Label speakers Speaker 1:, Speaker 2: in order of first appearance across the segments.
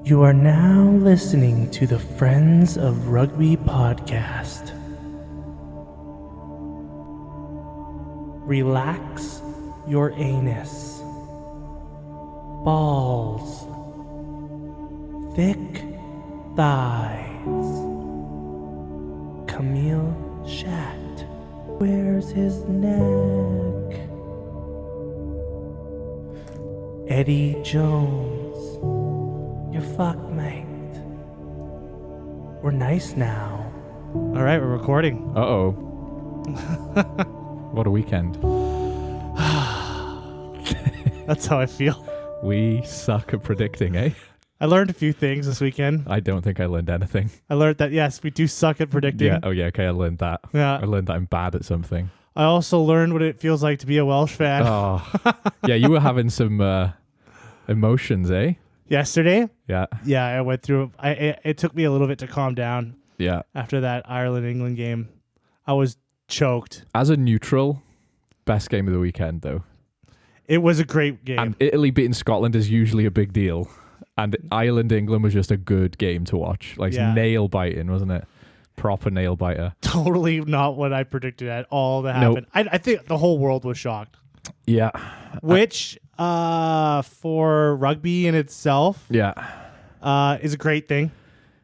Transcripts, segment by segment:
Speaker 1: You are now listening to the Friends of Rugby podcast. Relax your anus. Balls. Thick thighs. Camille Shat. Where's his neck? Eddie Jones. You're fucked, mate. We're nice now. All right, we're recording.
Speaker 2: Uh-oh. What a weekend.
Speaker 1: That's how I feel.
Speaker 2: We suck at predicting, eh?
Speaker 1: I learned a few things this weekend.
Speaker 2: I don't think I learned anything.
Speaker 1: I learned that, yes, we do suck at predicting.
Speaker 2: Yeah. Oh, yeah. Okay, I learned that.
Speaker 1: Yeah.
Speaker 2: I learned that I'm bad at something.
Speaker 1: I also learned what it feels like to be a Welsh fan.
Speaker 2: Oh. Yeah, you were having some emotions, eh?
Speaker 1: Yesterday?
Speaker 2: Yeah.
Speaker 1: Yeah, I went through. It took me a little bit to calm down
Speaker 2: Yeah.
Speaker 1: after that Ireland-England game. I was choked.
Speaker 2: As a neutral, best game of the weekend, though.
Speaker 1: It was a great game.
Speaker 2: And Italy beating Scotland is usually a big deal. And Ireland-England was just a good game to watch. Like, nail-biting, wasn't it? Proper nail-biter.
Speaker 1: Totally not what I predicted at all to happen.
Speaker 2: Nope.
Speaker 1: I think the whole world was shocked.
Speaker 2: Yeah.
Speaker 1: Which, for rugby in itself,
Speaker 2: Yeah.
Speaker 1: is a great thing.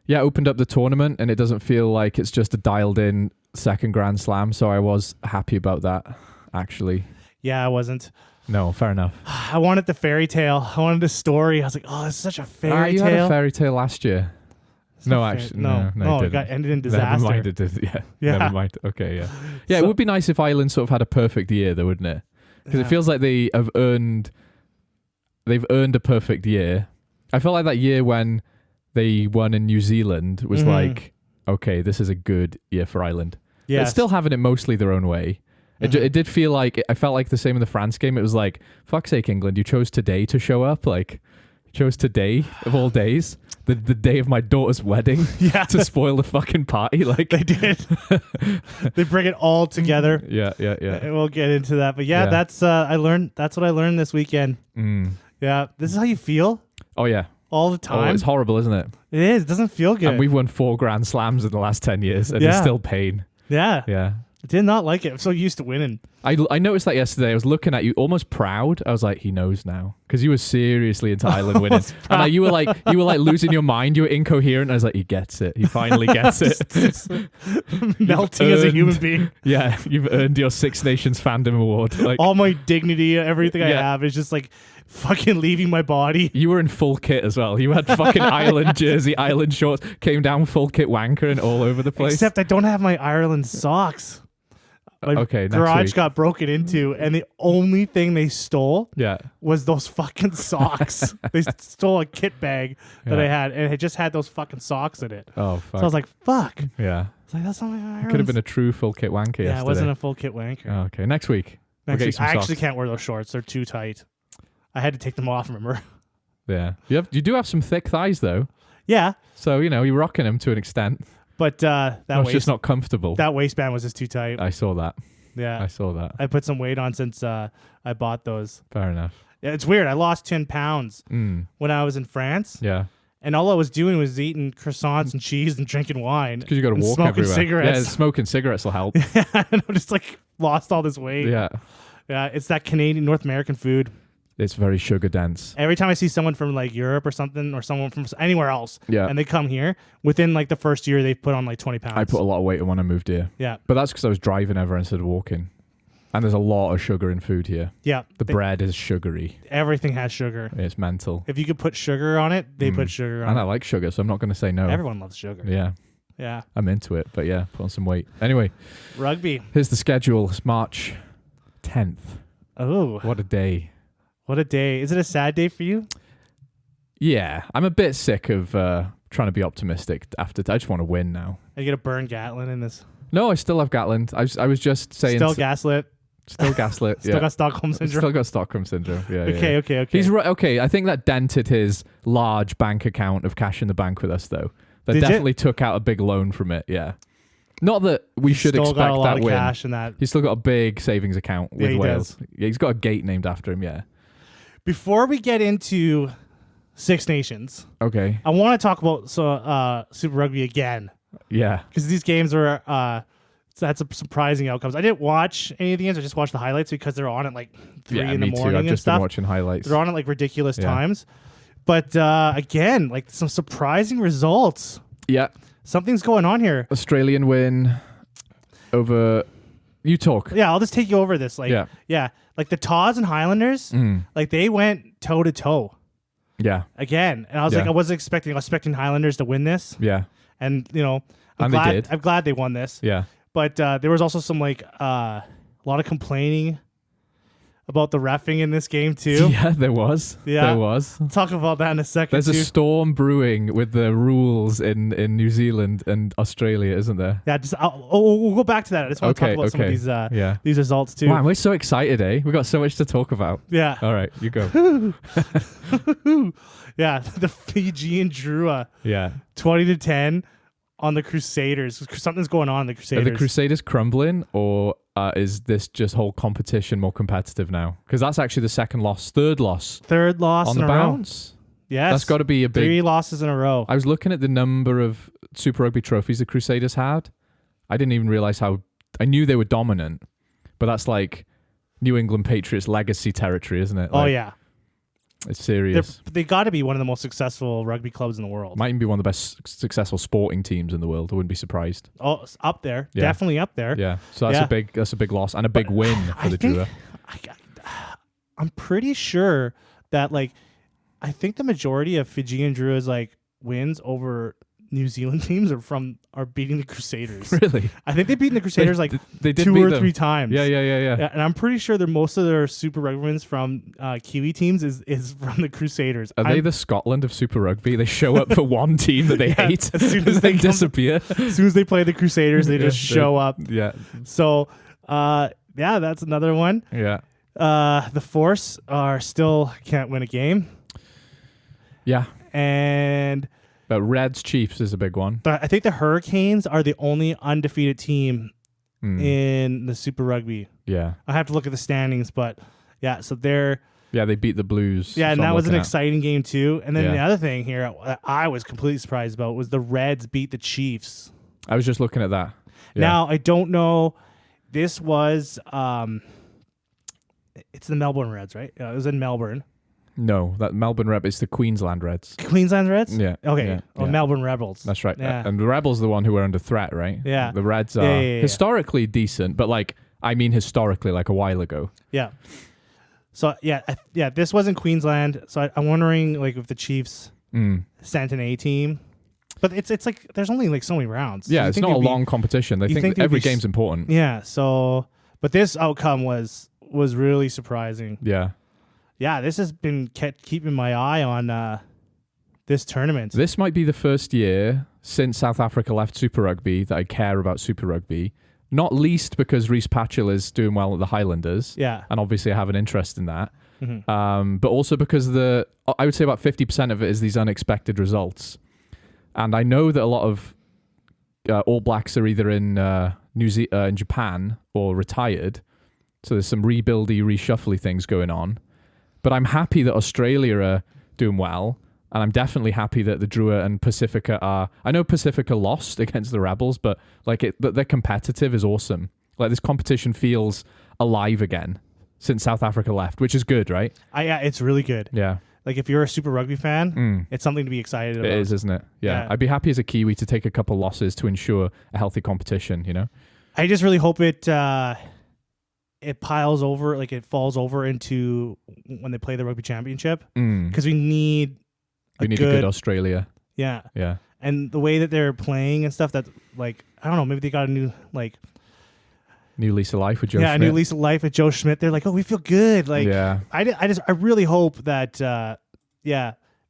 Speaker 2: Yeah, opened up the tournament, and it doesn't feel like it's just a dialed-in second Grand Slam, so I was happy about that, actually.
Speaker 1: Yeah, I wasn't.
Speaker 2: No, fair enough.
Speaker 1: I wanted the fairy tale. I wanted a story. I was like, oh, this is such a fairy
Speaker 2: You
Speaker 1: tale.
Speaker 2: had a fairy tale last year. No, actually, no,
Speaker 1: it
Speaker 2: it
Speaker 1: got
Speaker 2: didn't.
Speaker 1: ended in disaster.
Speaker 2: Never mind, it did. Yeah,
Speaker 1: Yeah.
Speaker 2: never mind. Okay, yeah. Yeah,
Speaker 1: So-
Speaker 2: it would be nice if Ireland sort of had a perfect year, though, wouldn't it? Because it feels like they've earned a perfect year. I felt like that year when they won in New Zealand was like, okay, this is a good year for Ireland.
Speaker 1: Yeah,
Speaker 2: They're still having it mostly their own way. It did feel like, I felt like the same in the France game. It was like, fuck's sake, England, you chose today to show up. Like, you chose today of all days, the day of my daughter's wedding, to spoil the fucking party. Like
Speaker 1: they did. They bring it all together.
Speaker 2: Yeah.
Speaker 1: And we'll get into that. But that's what I learned this weekend. Yeah, this is how you feel
Speaker 2: Oh, yeah.
Speaker 1: all the
Speaker 2: Oh,
Speaker 1: time.
Speaker 2: it's horrible, isn't it?
Speaker 1: It is. It doesn't feel good.
Speaker 2: And we've won 4 Grand Slams in the last 10 years, and it's still pain.
Speaker 1: Yeah.
Speaker 2: Yeah.
Speaker 1: I did not like it. I'm so used to winning.
Speaker 2: I noticed that yesterday. I was looking at you almost proud. I was like, he knows now. Because you were seriously into Ireland winning. And you were like losing your mind. You were incoherent. I was like, he gets it. He finally gets it.
Speaker 1: Melting as a human being.
Speaker 2: Yeah, you've earned your Six Nations fandom award. Like,
Speaker 1: All my dignity, everything I
Speaker 2: Yeah.
Speaker 1: have is just like fucking leaving my body.
Speaker 2: you were in full kit as well. You had fucking Ireland jersey, Ireland shorts, came down full kit wanker and all over the place.
Speaker 1: Except I don't have my Ireland socks. My
Speaker 2: Okay, next
Speaker 1: garage
Speaker 2: week.
Speaker 1: got broken into, and the only thing they stole
Speaker 2: Yeah.
Speaker 1: was those fucking socks. They stole a kit bag that
Speaker 2: Yeah.
Speaker 1: I had, and it just had those fucking socks in it.
Speaker 2: Oh, fuck.
Speaker 1: So I was like, fuck.
Speaker 2: Yeah.
Speaker 1: It's like, that's not my Ireland.
Speaker 2: Could have been a true full kit wanker
Speaker 1: Yeah,
Speaker 2: yesterday.
Speaker 1: it wasn't a full kit wanker.
Speaker 2: Oh, okay, next week. We'll
Speaker 1: Next
Speaker 2: get you
Speaker 1: week,
Speaker 2: some
Speaker 1: I
Speaker 2: socks.
Speaker 1: actually can't wear those shorts. They're too tight. I had to take them off, remember?
Speaker 2: Yeah. You do have some thick thighs, though.
Speaker 1: Yeah,
Speaker 2: So, you're rocking them to an extent.
Speaker 1: but that
Speaker 2: It's just not comfortable.
Speaker 1: that waistband was just too tight.
Speaker 2: I saw that.
Speaker 1: Yeah.
Speaker 2: I saw that.
Speaker 1: I put some weight on since I bought those.
Speaker 2: Fair enough.
Speaker 1: Yeah, it's weird. I lost 10 pounds when I was in France,
Speaker 2: Yeah.
Speaker 1: and all I was doing was eating croissants and cheese and drinking wine.
Speaker 2: Because you got to
Speaker 1: and
Speaker 2: walk
Speaker 1: smoking
Speaker 2: everywhere.
Speaker 1: cigarettes.
Speaker 2: Yeah, smoking cigarettes will help.
Speaker 1: And I'm just like lost all this weight.
Speaker 2: Yeah.
Speaker 1: Yeah, it's that Canadian, North American food.
Speaker 2: It's very sugar dense.
Speaker 1: Every time I see someone from like Europe or something, or someone from anywhere else,
Speaker 2: Yeah.
Speaker 1: and they come here, within like the first year, they've put on like 20 pounds.
Speaker 2: I put a lot of weight on when I moved here.
Speaker 1: Yeah.
Speaker 2: But that's because I was driving everywhere instead of walking. And there's a lot of sugar in food here.
Speaker 1: Yeah.
Speaker 2: The bread is sugary.
Speaker 1: Everything has sugar.
Speaker 2: It's mental.
Speaker 1: If you could put sugar on it, they put sugar on
Speaker 2: And
Speaker 1: it.
Speaker 2: I like sugar, so I'm not going to say no.
Speaker 1: Everyone loves sugar.
Speaker 2: Yeah.
Speaker 1: Yeah.
Speaker 2: I'm into it. But yeah, put on some weight. Anyway,
Speaker 1: Rugby.
Speaker 2: here's the schedule. It's March 10th.
Speaker 1: Oh,
Speaker 2: What a day.
Speaker 1: what a day. Is it a sad day for you?
Speaker 2: Yeah. I'm a bit sick of trying to be optimistic after. I just want to win now.
Speaker 1: Are you going to burn Gatlin in this?
Speaker 2: No, I still have Gatland. I was just saying.
Speaker 1: Still gaslit?
Speaker 2: Still gaslit.
Speaker 1: Still
Speaker 2: Yeah.
Speaker 1: got Stockholm Syndrome?
Speaker 2: Still got Stockholm Syndrome. Yeah.
Speaker 1: Okay,
Speaker 2: yeah.
Speaker 1: okay.
Speaker 2: He's right. Okay, I think that dented his large bank account of cash in the bank with us, though. That
Speaker 1: Did
Speaker 2: definitely took out a big loan from it. Yeah. Not that we should
Speaker 1: Still
Speaker 2: expect
Speaker 1: got a lot
Speaker 2: that
Speaker 1: of
Speaker 2: win.
Speaker 1: cash in that.
Speaker 2: He's still got a big savings account with
Speaker 1: Yeah, he
Speaker 2: Wales. Yeah, he's got a gate named after him. Yeah.
Speaker 1: Before we get into Six Nations.
Speaker 2: Okay.
Speaker 1: I want to talk about Super Rugby again.
Speaker 2: Yeah.
Speaker 1: Because these games were that's a surprising outcomes. I didn't watch any of the games. I just watched the highlights because they're on at like 3 in the morning
Speaker 2: too. I've
Speaker 1: and
Speaker 2: just
Speaker 1: stuff.
Speaker 2: been watching highlights.
Speaker 1: They're on at like ridiculous times. But again, like some surprising results.
Speaker 2: Yeah.
Speaker 1: Something's going on here.
Speaker 2: Australian win over... You talk.
Speaker 1: Yeah, I'll just take you over this. Like, yeah. Like the Taws and Highlanders, like they went toe to toe.
Speaker 2: Yeah.
Speaker 1: Again. And I was like, I was expecting Highlanders to win this.
Speaker 2: Yeah.
Speaker 1: And, you know,
Speaker 2: they did.
Speaker 1: I'm glad they won this.
Speaker 2: Yeah.
Speaker 1: But there was also some like a lot of complaining about the reffing in this game too.
Speaker 2: Yeah, there was. There was.
Speaker 1: We'll talk about that in a second.
Speaker 2: There's a storm brewing with the rules in New Zealand and Australia, isn't there?
Speaker 1: Yeah, we'll go back to that. I just want to talk about some of these results too.
Speaker 2: Man, we're so excited, eh? We've got so much to talk about.
Speaker 1: Yeah.
Speaker 2: All right, you go.
Speaker 1: Yeah, the Fijian Drua.
Speaker 2: Yeah.
Speaker 1: 20-10 on the Crusaders. Something's going on in the Crusaders.
Speaker 2: Are the Crusaders crumbling, or is this just whole competition more competitive now? Because that's actually the third loss
Speaker 1: on
Speaker 2: the bounce.
Speaker 1: Yes.
Speaker 2: That's got to be a big...
Speaker 1: 3 losses in a row.
Speaker 2: I was looking at the number of Super Rugby trophies the Crusaders had. I didn't even realize how... I knew they were dominant, but that's like New England Patriots legacy territory, isn't it? Like,
Speaker 1: oh, yeah.
Speaker 2: It's serious.
Speaker 1: They got to be one of the most successful rugby clubs in the world.
Speaker 2: Might even be one of the best successful sporting teams in the world. I wouldn't be surprised.
Speaker 1: Oh, it's up there. Yeah. Definitely up there.
Speaker 2: Yeah. So that's a big loss and a big win for the Drua.
Speaker 1: I'm pretty sure that I think the majority of Fijian Drua's wins over New Zealand teams are beating the Crusaders.
Speaker 2: Really?
Speaker 1: I think they've beaten the Crusaders
Speaker 2: they did
Speaker 1: 2
Speaker 2: beat
Speaker 1: or
Speaker 2: them.
Speaker 1: 3 times.
Speaker 2: Yeah.
Speaker 1: And I'm pretty sure that most of their Super Rugby wins from Kiwi teams is from the Crusaders.
Speaker 2: Are they the Scotland of Super Rugby? They show up for one team that they hate
Speaker 1: as soon as they
Speaker 2: disappear.
Speaker 1: As soon as they play the Crusaders, they just show up.
Speaker 2: Yeah.
Speaker 1: So, that's another one.
Speaker 2: Yeah.
Speaker 1: The Force still can't win a game.
Speaker 2: Yeah.
Speaker 1: And...
Speaker 2: But Reds Chiefs is a big one.
Speaker 1: But I think the Hurricanes are the only undefeated team in the Super Rugby.
Speaker 2: Yeah.
Speaker 1: I have to look at the standings, but so they're...
Speaker 2: Yeah, they beat the Blues.
Speaker 1: Yeah, and that was an exciting game too. And then the other thing here I was completely surprised about was the Reds beat the Chiefs.
Speaker 2: I was just looking at that. Yeah.
Speaker 1: Now, I don't know. This was... it's the Melbourne Reds, right? It was in Melbourne.
Speaker 2: No, that Melbourne Rep is the Queensland Reds.
Speaker 1: Queensland Reds?
Speaker 2: Yeah.
Speaker 1: Okay. Melbourne Rebels.
Speaker 2: That's right.
Speaker 1: Yeah.
Speaker 2: And the Rebels are the one who are under threat, right?
Speaker 1: Yeah.
Speaker 2: The Reds are historically decent, but historically, like a while ago.
Speaker 1: Yeah. So, this was in Queensland. So I'm wondering if the Chiefs sent an A team. But it's like there's only so many rounds.
Speaker 2: Yeah, it's not a long competition. They think every game's important.
Speaker 1: Yeah. So, but this outcome was really surprising.
Speaker 2: Yeah.
Speaker 1: Yeah, this has been keeping my eye on this tournament.
Speaker 2: This might be the first year since South Africa left Super Rugby that I care about Super Rugby. Not least because Rhys Patchell is doing well at the Highlanders.
Speaker 1: Yeah.
Speaker 2: And obviously I have an interest in that.
Speaker 1: Mm-hmm.
Speaker 2: But also because I would say about 50% of it is these unexpected results. And I know that a lot of All Blacks are either in in Japan or retired. So there's some rebuildy, reshuffly things going on. But I'm happy that Australia are doing well, and I'm definitely happy that the Drua and Pacifica are... I know Pacifica lost against the Rebels, but that they're competitive is awesome. This competition feels alive again since South Africa left, which is good, right?
Speaker 1: Yeah, it's really good.
Speaker 2: Yeah.
Speaker 1: If you're a Super Rugby fan, it's something to be excited about.
Speaker 2: It is, isn't it? Yeah. I'd be happy as a Kiwi to take a couple losses to ensure a healthy competition, you know?
Speaker 1: I just really hope it piles over, it falls over into when they play the rugby championship, because we need a good
Speaker 2: Australia.
Speaker 1: Yeah.
Speaker 2: Yeah.
Speaker 1: And the way that they're playing and stuff, that I don't know, maybe they got a new
Speaker 2: new lease of life with Joe Schmidt.
Speaker 1: Yeah, a new lease of life with Joe Schmidt. They're we feel good. I really hope that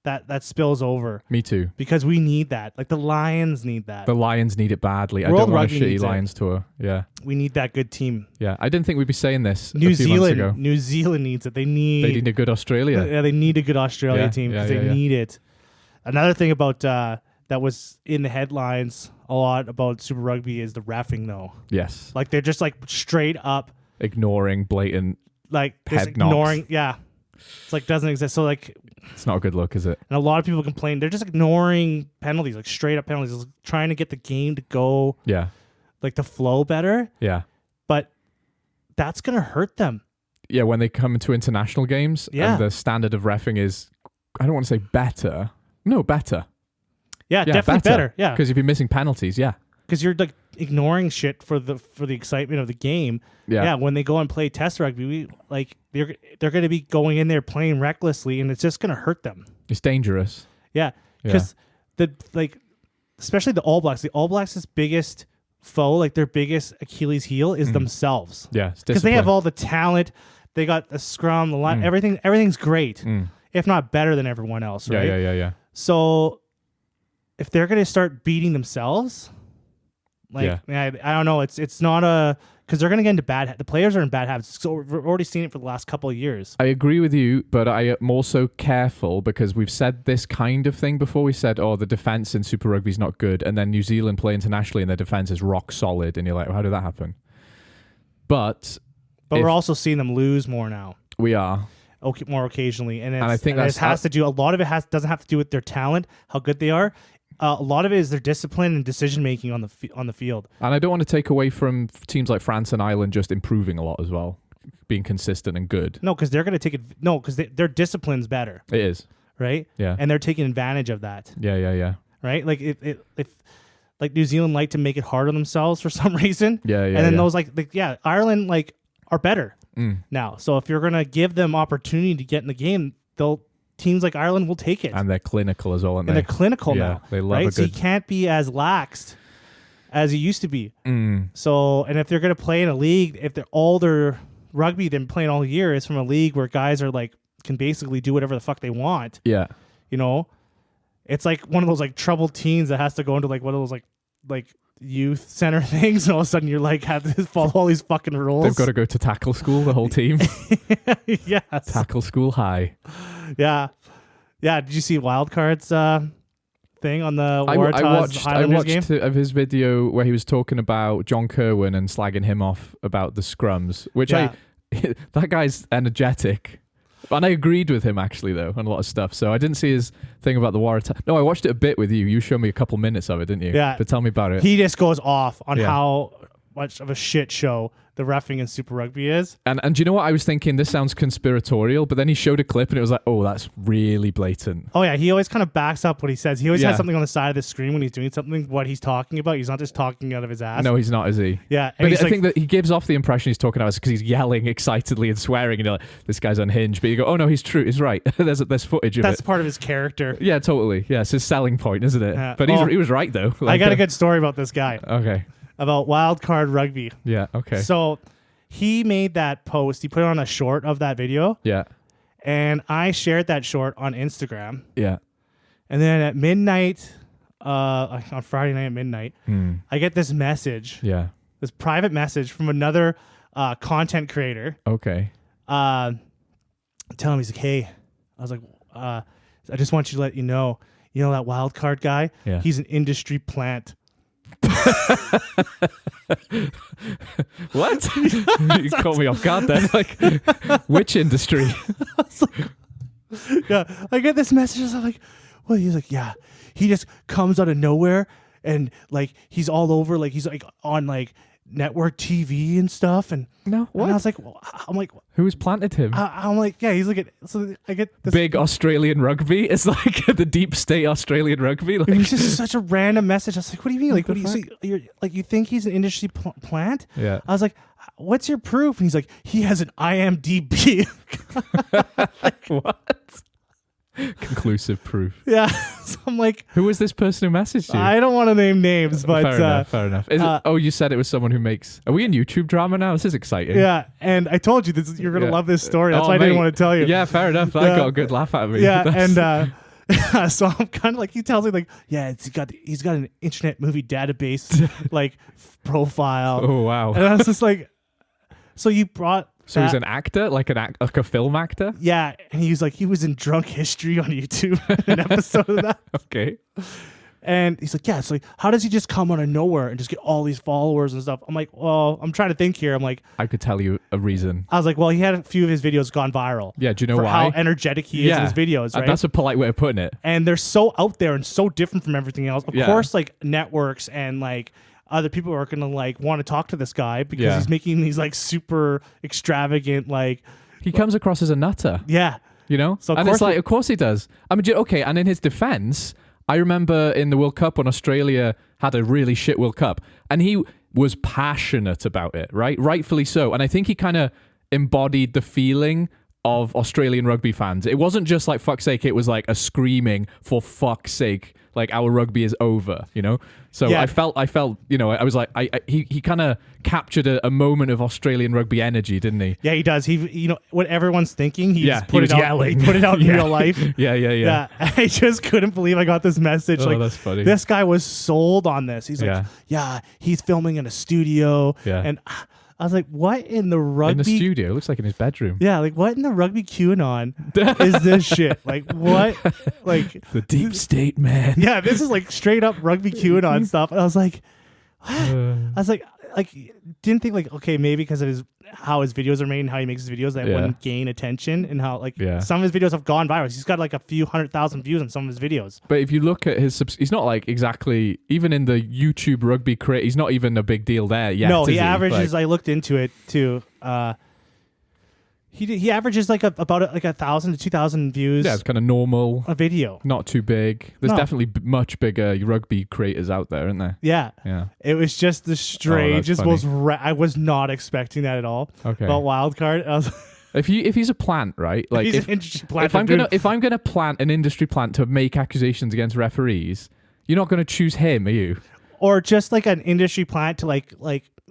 Speaker 1: that spills over.
Speaker 2: Me too.
Speaker 1: Because we need that. The Lions need that.
Speaker 2: The Lions need it badly.
Speaker 1: World
Speaker 2: I don't want a
Speaker 1: Rugby
Speaker 2: shitty Lions tour. Yeah.
Speaker 1: We need that good team.
Speaker 2: Yeah. I didn't think we'd be saying this
Speaker 1: New
Speaker 2: a few months ago.
Speaker 1: New Zealand needs it. They need
Speaker 2: a good Australia.
Speaker 1: Yeah, they need a good Australia team because they need it. Another thing about that was in the headlines a lot about Super Rugby is the reffing, though.
Speaker 2: Yes.
Speaker 1: They're just straight up
Speaker 2: ignoring blatant
Speaker 1: just
Speaker 2: head
Speaker 1: ignoring
Speaker 2: knocks.
Speaker 1: Yeah. It's like doesn't exist. So like,
Speaker 2: It's not a good look, is it?
Speaker 1: and a lot of people complain they're just ignoring penalties, like straight up penalties, like trying to get the game to go
Speaker 2: Yeah.
Speaker 1: like the flow better.
Speaker 2: Yeah.
Speaker 1: But that's gonna hurt them.
Speaker 2: Yeah, when they come into international games
Speaker 1: Yeah.
Speaker 2: and the standard of reffing is, I don't want to say better. No, better.
Speaker 1: Yeah, definitely better. Yeah,
Speaker 2: Because if you're missing penalties, yeah.
Speaker 1: because you're like ignoring shit for the excitement of the game. Yeah, when they go and play test rugby, they're going to be going in there playing recklessly, and it's just going to hurt them.
Speaker 2: It's dangerous.
Speaker 1: Yeah, because especially the All Blacks. The All Blacks' biggest foe, like their biggest Achilles heel, is themselves.
Speaker 2: Yeah,
Speaker 1: because they have all the talent. They got the scrum, the line, everything. Everything's great, if not better than everyone else. Right?
Speaker 2: Yeah.
Speaker 1: So if they're going to start beating themselves, I don't know. It's not a, because they're going to get into the players are in bad habits. So we've already seen it for the last couple of years.
Speaker 2: I agree with you, but I am also careful because we've said this kind of thing before. We said, the defense in Super Rugby is not good, and then New Zealand play internationally and their defense is rock solid, and you're like, how did that happen? But
Speaker 1: we're also seeing them lose more now.
Speaker 2: We are.
Speaker 1: More occasionally, and
Speaker 2: I think that
Speaker 1: has to do. A lot of it doesn't have to do with their talent, how good they are. A lot of it is their discipline and decision making on the field.
Speaker 2: And I don't want to take away from teams like France and Ireland just improving a lot as well, being consistent and good.
Speaker 1: No, because they're going to take it. No, because their discipline's better.
Speaker 2: It is,
Speaker 1: right?
Speaker 2: Yeah,
Speaker 1: and they're taking advantage of that.
Speaker 2: Yeah.
Speaker 1: Right, like if like New Zealand like to make it hard on themselves for some reason.
Speaker 2: Yeah.
Speaker 1: And then those Ireland are better now. So if you're going to give them opportunity to get in the game, teams like Ireland will take it.
Speaker 2: And they're clinical as well, aren't they?
Speaker 1: And they're clinical now.
Speaker 2: They love
Speaker 1: right?
Speaker 2: a good...
Speaker 1: So you can't be as laxed as you used to be. So, and if they're going to play in a league, if they're all their rugby they've been playing all year is from a league where guys are can basically do whatever the fuck they want.
Speaker 2: Yeah.
Speaker 1: It's like one of those troubled teens that has to go into one of those youth center things, and all of a sudden you're have to follow all these fucking rules.
Speaker 2: They've got to go to tackle school, the whole team.
Speaker 1: Yes.
Speaker 2: Tackle school high.
Speaker 1: Yeah. Did you see Wildcard's thing on the
Speaker 2: Waratahs
Speaker 1: Highlanders game?
Speaker 2: I watched of his video where he was talking about John Kerwin and slagging him off about the scrums, which that guy's energetic. And I agreed with him, actually, though, on a lot of stuff. So I didn't see his thing about the Waratah. No, I watched it a bit with you. You showed me a couple minutes of it, didn't you?
Speaker 1: Yeah.
Speaker 2: But tell me about it.
Speaker 1: He just goes off on how much of a shit show the reffing in Super Rugby is.
Speaker 2: And do you know what? I was thinking this sounds conspiratorial, but then he showed a clip and it was like, oh, that's really blatant.
Speaker 1: Oh, yeah. He always kind of backs up what he says. He always has something on the side of the screen when he's doing something, what he's talking about. He's not just talking out of his ass.
Speaker 2: No, he's not, is he?
Speaker 1: Yeah.
Speaker 2: But I think that he gives off the impression he's talking about because he's yelling excitedly and swearing, and you're like, this guy's unhinged. But you go, oh, no, he's true. He's right. there's footage of it.
Speaker 1: That's part of his character.
Speaker 2: Yeah, totally. Yeah, it's his selling point, isn't it? But he was right, though.
Speaker 1: I got a good story about this guy.
Speaker 2: Okay.
Speaker 1: About Wildcard Rugby.
Speaker 2: Yeah, okay.
Speaker 1: So he made that post. He put on a short of that video.
Speaker 2: Yeah.
Speaker 1: And I shared that short on Instagram.
Speaker 2: Yeah.
Speaker 1: And then at midnight, on Friday night at midnight, I get this message.
Speaker 2: Yeah.
Speaker 1: This private message from another content creator.
Speaker 2: Okay.
Speaker 1: Telling me, he's like, hey, I was like, I just want you to let you know that wild card guy?
Speaker 2: Yeah.
Speaker 1: He's an industry plant.
Speaker 2: What? You caught me off guard then. Which industry?
Speaker 1: I get this message. I'm like, well, he's like, yeah, he just comes out of nowhere and he's all over, he's on network TV and stuff. And
Speaker 2: no, what?
Speaker 1: And I was like,
Speaker 2: who's planted him?
Speaker 1: I'm like, yeah, he's so I get this
Speaker 2: big Australian rugby. It's the deep state Australian rugby.
Speaker 1: It was just such a random message. I was like, what do you mean? What do you say? You think he's an industry plant?
Speaker 2: Yeah.
Speaker 1: I was like, what's your proof? And he's like, he has an IMDb.
Speaker 2: What? Conclusive proof.
Speaker 1: Yeah. So I'm like,
Speaker 2: who was this person who messaged you?
Speaker 1: I don't want to name names, but
Speaker 2: fair enough. You said it was someone who makes. Are we in YouTube drama now? This is exciting.
Speaker 1: Yeah, and I told you you're gonna love this story. That's why I didn't want to tell you.
Speaker 2: Yeah, fair enough. I got a good laugh out of me.
Speaker 1: Yeah, and so I'm kind of he tells me he's got an Internet Movie Database profile.
Speaker 2: Oh wow!
Speaker 1: And I was just like, so you brought.
Speaker 2: So he's an actor, like a film actor?
Speaker 1: Yeah, and he was in Drunk History on YouTube, an episode of that.
Speaker 2: Okay.
Speaker 1: And he's like, yeah, it's like, how does he just come out of nowhere and just get all these followers and stuff? I'm like, well, I'm trying to think here. I'm like,
Speaker 2: I could tell you a reason.
Speaker 1: I was like, well, he had a few of his videos gone viral.
Speaker 2: Yeah, do you know
Speaker 1: for
Speaker 2: why?
Speaker 1: how energetic he is in his videos, right?
Speaker 2: That's a polite way of putting it.
Speaker 1: And they're so out there and so different from everything else. Of course, like networks and like other people are gonna like want to talk to this guy because he's making these like super extravagant like.
Speaker 2: He comes across as a nutter.
Speaker 1: Yeah.
Speaker 2: You know?
Speaker 1: So
Speaker 2: and it's like, of course he does. I mean, okay, and in his defense, I remember in the World Cup when Australia had a really shit World Cup, and he was passionate about it, right? Rightfully so. And I think he kind of embodied the feeling of Australian rugby fans. It wasn't just like, fuck's sake, it was like a screaming, for fuck's sake, like our rugby is over, you know? So I felt, you know, I was like, he kind of captured a moment of Australian rugby energy, didn't he?
Speaker 1: Yeah, he does. He, you know, what everyone's thinking, he just
Speaker 2: he
Speaker 1: put
Speaker 2: was
Speaker 1: it out.
Speaker 2: yelling.
Speaker 1: He put it out in real life.
Speaker 2: Yeah.
Speaker 1: I just couldn't believe I got this message.
Speaker 2: Oh,
Speaker 1: like,
Speaker 2: that's funny.
Speaker 1: This guy was sold on this. He's like, he's filming in a studio.
Speaker 2: Yeah.
Speaker 1: And I was like, what in the rugby?
Speaker 2: In the studio. It looks like in his bedroom.
Speaker 1: Yeah, like what in the rugby QAnon is this shit? Like what? Like
Speaker 2: the deep state, man.
Speaker 1: Yeah, this is like straight up rugby QAnon stuff. And I was like, what? I was like didn't think like, okay, maybe because of how his videos are made and how he makes his videos that wouldn't gain attention, and how like some of his videos have gone viral. He's got like a few 100,000 views on some of his videos.
Speaker 2: But if you look at his, he's not like exactly, even in the YouTube rugby crate, he's not even a big deal there yet.
Speaker 1: No, he averages. Like, I looked into it too. He averages like about 1,000 to 2,000 views.
Speaker 2: Yeah, it's kind of normal.
Speaker 1: A video,
Speaker 2: not too big. There's definitely much bigger rugby creators out there, isn't there?
Speaker 1: Yeah.
Speaker 2: It
Speaker 1: was just the strangest, most. I was not expecting that at all.
Speaker 2: Okay.
Speaker 1: About Wildcard, I was.
Speaker 2: If he's a plant, right? Like if I'm gonna plant an industry plant to make accusations against referees, you're not gonna choose him, are you?
Speaker 1: Or just like an industry plant to like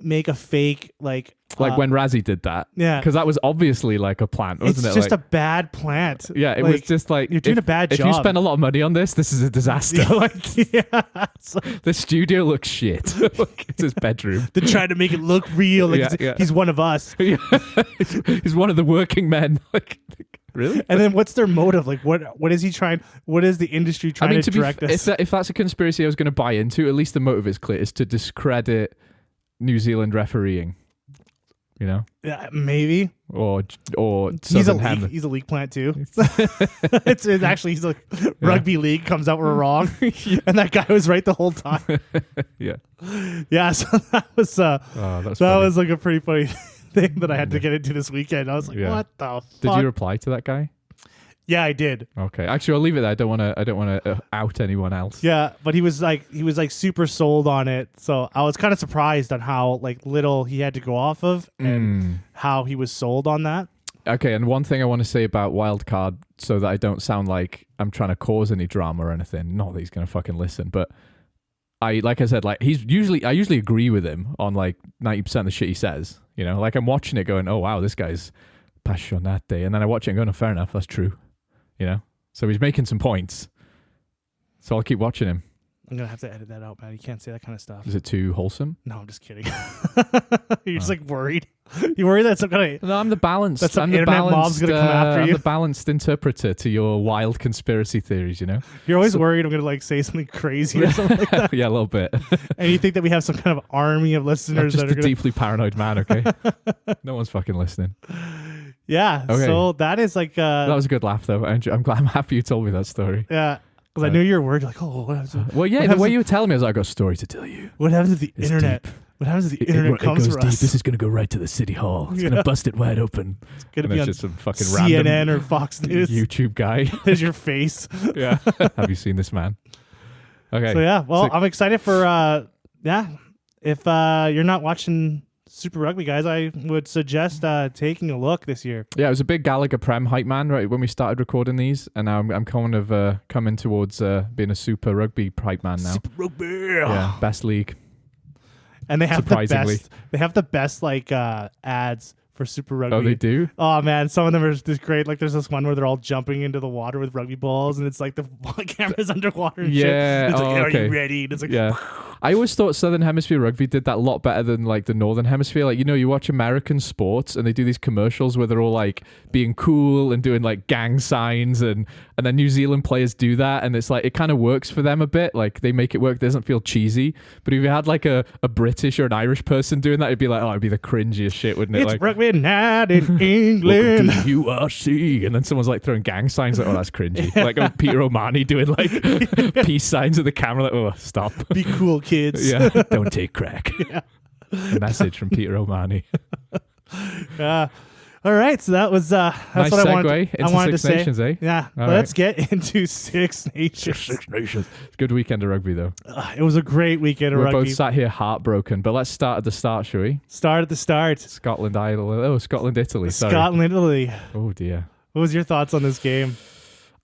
Speaker 1: make a fake like
Speaker 2: when Razzie did that.
Speaker 1: Yeah.
Speaker 2: Because that was obviously like a plant, wasn't it?
Speaker 1: It's just a bad plant.
Speaker 2: Yeah, it was just like,
Speaker 1: you're doing a bad job.
Speaker 2: If you spend a lot of money on this is a disaster. The studio looks shit. It's his bedroom.
Speaker 1: They're trying to make it look real. Like he's one of us.
Speaker 2: He's one of the working men. Like, really?
Speaker 1: And then what's their motive? Like, what is he trying? What is the industry trying to direct us?
Speaker 2: If that's a conspiracy I was going to buy into, at least the motive is clear: is to discredit New Zealand refereeing. You know?
Speaker 1: Yeah, maybe.
Speaker 2: Or
Speaker 1: he's a league plant too. it's actually he's like rugby league comes out we're wrong, and that guy was right the whole time. Yeah. So that was was like a pretty funny thing that I had to get into this weekend. I was like, what the fuck?
Speaker 2: Did you reply to that guy?
Speaker 1: Yeah, I did.
Speaker 2: Okay, actually, I'll leave it there. I don't want to out anyone else.
Speaker 1: Yeah, but he was like super sold on it. So I was kind of surprised on how like little he had to go off of and how he was sold on that.
Speaker 2: Okay, and one thing I want to say about Wildcard, so that I don't sound like I'm trying to cause any drama or anything. Not that he's gonna fucking listen, but I usually agree with him on like 90% of the shit he says. You know, like I'm watching it going, oh wow, this guy's passionate, and then I watch it and go, no, fair enough, that's true. You know, so he's making some points. So I'll keep watching him.
Speaker 1: I'm gonna have to edit that out, man. You can't say that kind of stuff.
Speaker 2: Is it too wholesome?
Speaker 1: No, I'm just kidding. You're just like worried. You worried that some kind of
Speaker 2: no, I'm the balanced.
Speaker 1: That some internet mob's gonna come after you.
Speaker 2: I'm the balanced interpreter to your wild conspiracy theories. You know,
Speaker 1: you're always worried I'm gonna like say something crazy or something like that.
Speaker 2: Yeah, a little bit.
Speaker 1: And you think that we have some kind of army of listeners
Speaker 2: I'm just
Speaker 1: that are
Speaker 2: deeply paranoid man. Okay, no one's fucking listening.
Speaker 1: Yeah, okay. So that is like
Speaker 2: that was a good laugh though. I'm happy you told me that story.
Speaker 1: Yeah, because I knew you were worried. Like, oh, what happens?
Speaker 2: Well, yeah, the way you were telling me, I was like, I got a story to tell you.
Speaker 1: What happens if the internet? Deep. What happens if the internet comes for us?
Speaker 2: This is going to go right to the city hall. It's going to bust it wide open.
Speaker 1: It's going to be on
Speaker 2: just some fucking
Speaker 1: CNN
Speaker 2: random
Speaker 1: or Fox News
Speaker 2: YouTube guy.
Speaker 1: There's your face.
Speaker 2: Yeah. Have you seen this man? Okay.
Speaker 1: So yeah, well, I'm excited for if you're not watching Super Rugby, guys, I would suggest taking a look this year.
Speaker 2: Yeah, it was a big Gallagher Prem hype man, right, when we started recording these, and now I'm kind of coming towards being a Super Rugby hype man now.
Speaker 1: Super Rugby!
Speaker 2: Yeah, best league.
Speaker 1: And they have the best like ads for Super Rugby.
Speaker 2: Oh, they do?
Speaker 1: Oh, man, some of them are just great. Like, there's this one where they're all jumping into the water with rugby balls, and it's like the camera's underwater and shit. It's like, are you ready? And it's like,
Speaker 2: I always thought Southern Hemisphere rugby did that a lot better than like the Northern Hemisphere. Like, you watch American sports and they do these commercials where they're all like being cool and doing like gang signs, and then New Zealand players do that, and it's like it kind of works for them a bit. Like they make it work, it doesn't feel cheesy. But if you had like a British or an Irish person doing that, it'd be like, oh, it'd be the cringiest shit, wouldn't it?
Speaker 1: It's
Speaker 2: like,
Speaker 1: rugby night in England.
Speaker 2: Welcome to URC, and then someone's like throwing gang signs, like, oh, that's cringy. Like Peter O'Mahony doing like peace signs at the camera, like, oh, stop.
Speaker 1: Be cool, kids.
Speaker 2: Yeah, don't take crack. Yeah. A message from Peter O'Mahony.
Speaker 1: All right, so that was that's
Speaker 2: nice
Speaker 1: what
Speaker 2: segue
Speaker 1: I wanted to
Speaker 2: Six Nations,
Speaker 1: say.
Speaker 2: eh?
Speaker 1: Yeah,
Speaker 2: All
Speaker 1: let's get into Six Nations.
Speaker 2: Six Nations. Good weekend of rugby, though.
Speaker 1: It was a great weekend of
Speaker 2: We're
Speaker 1: rugby.
Speaker 2: both sat here heartbroken, but let's start at the start, shall we?
Speaker 1: Start at the start.
Speaker 2: Scotland, Italy. Sorry.
Speaker 1: Scotland, Italy.
Speaker 2: Oh dear.
Speaker 1: What was your thoughts on this game?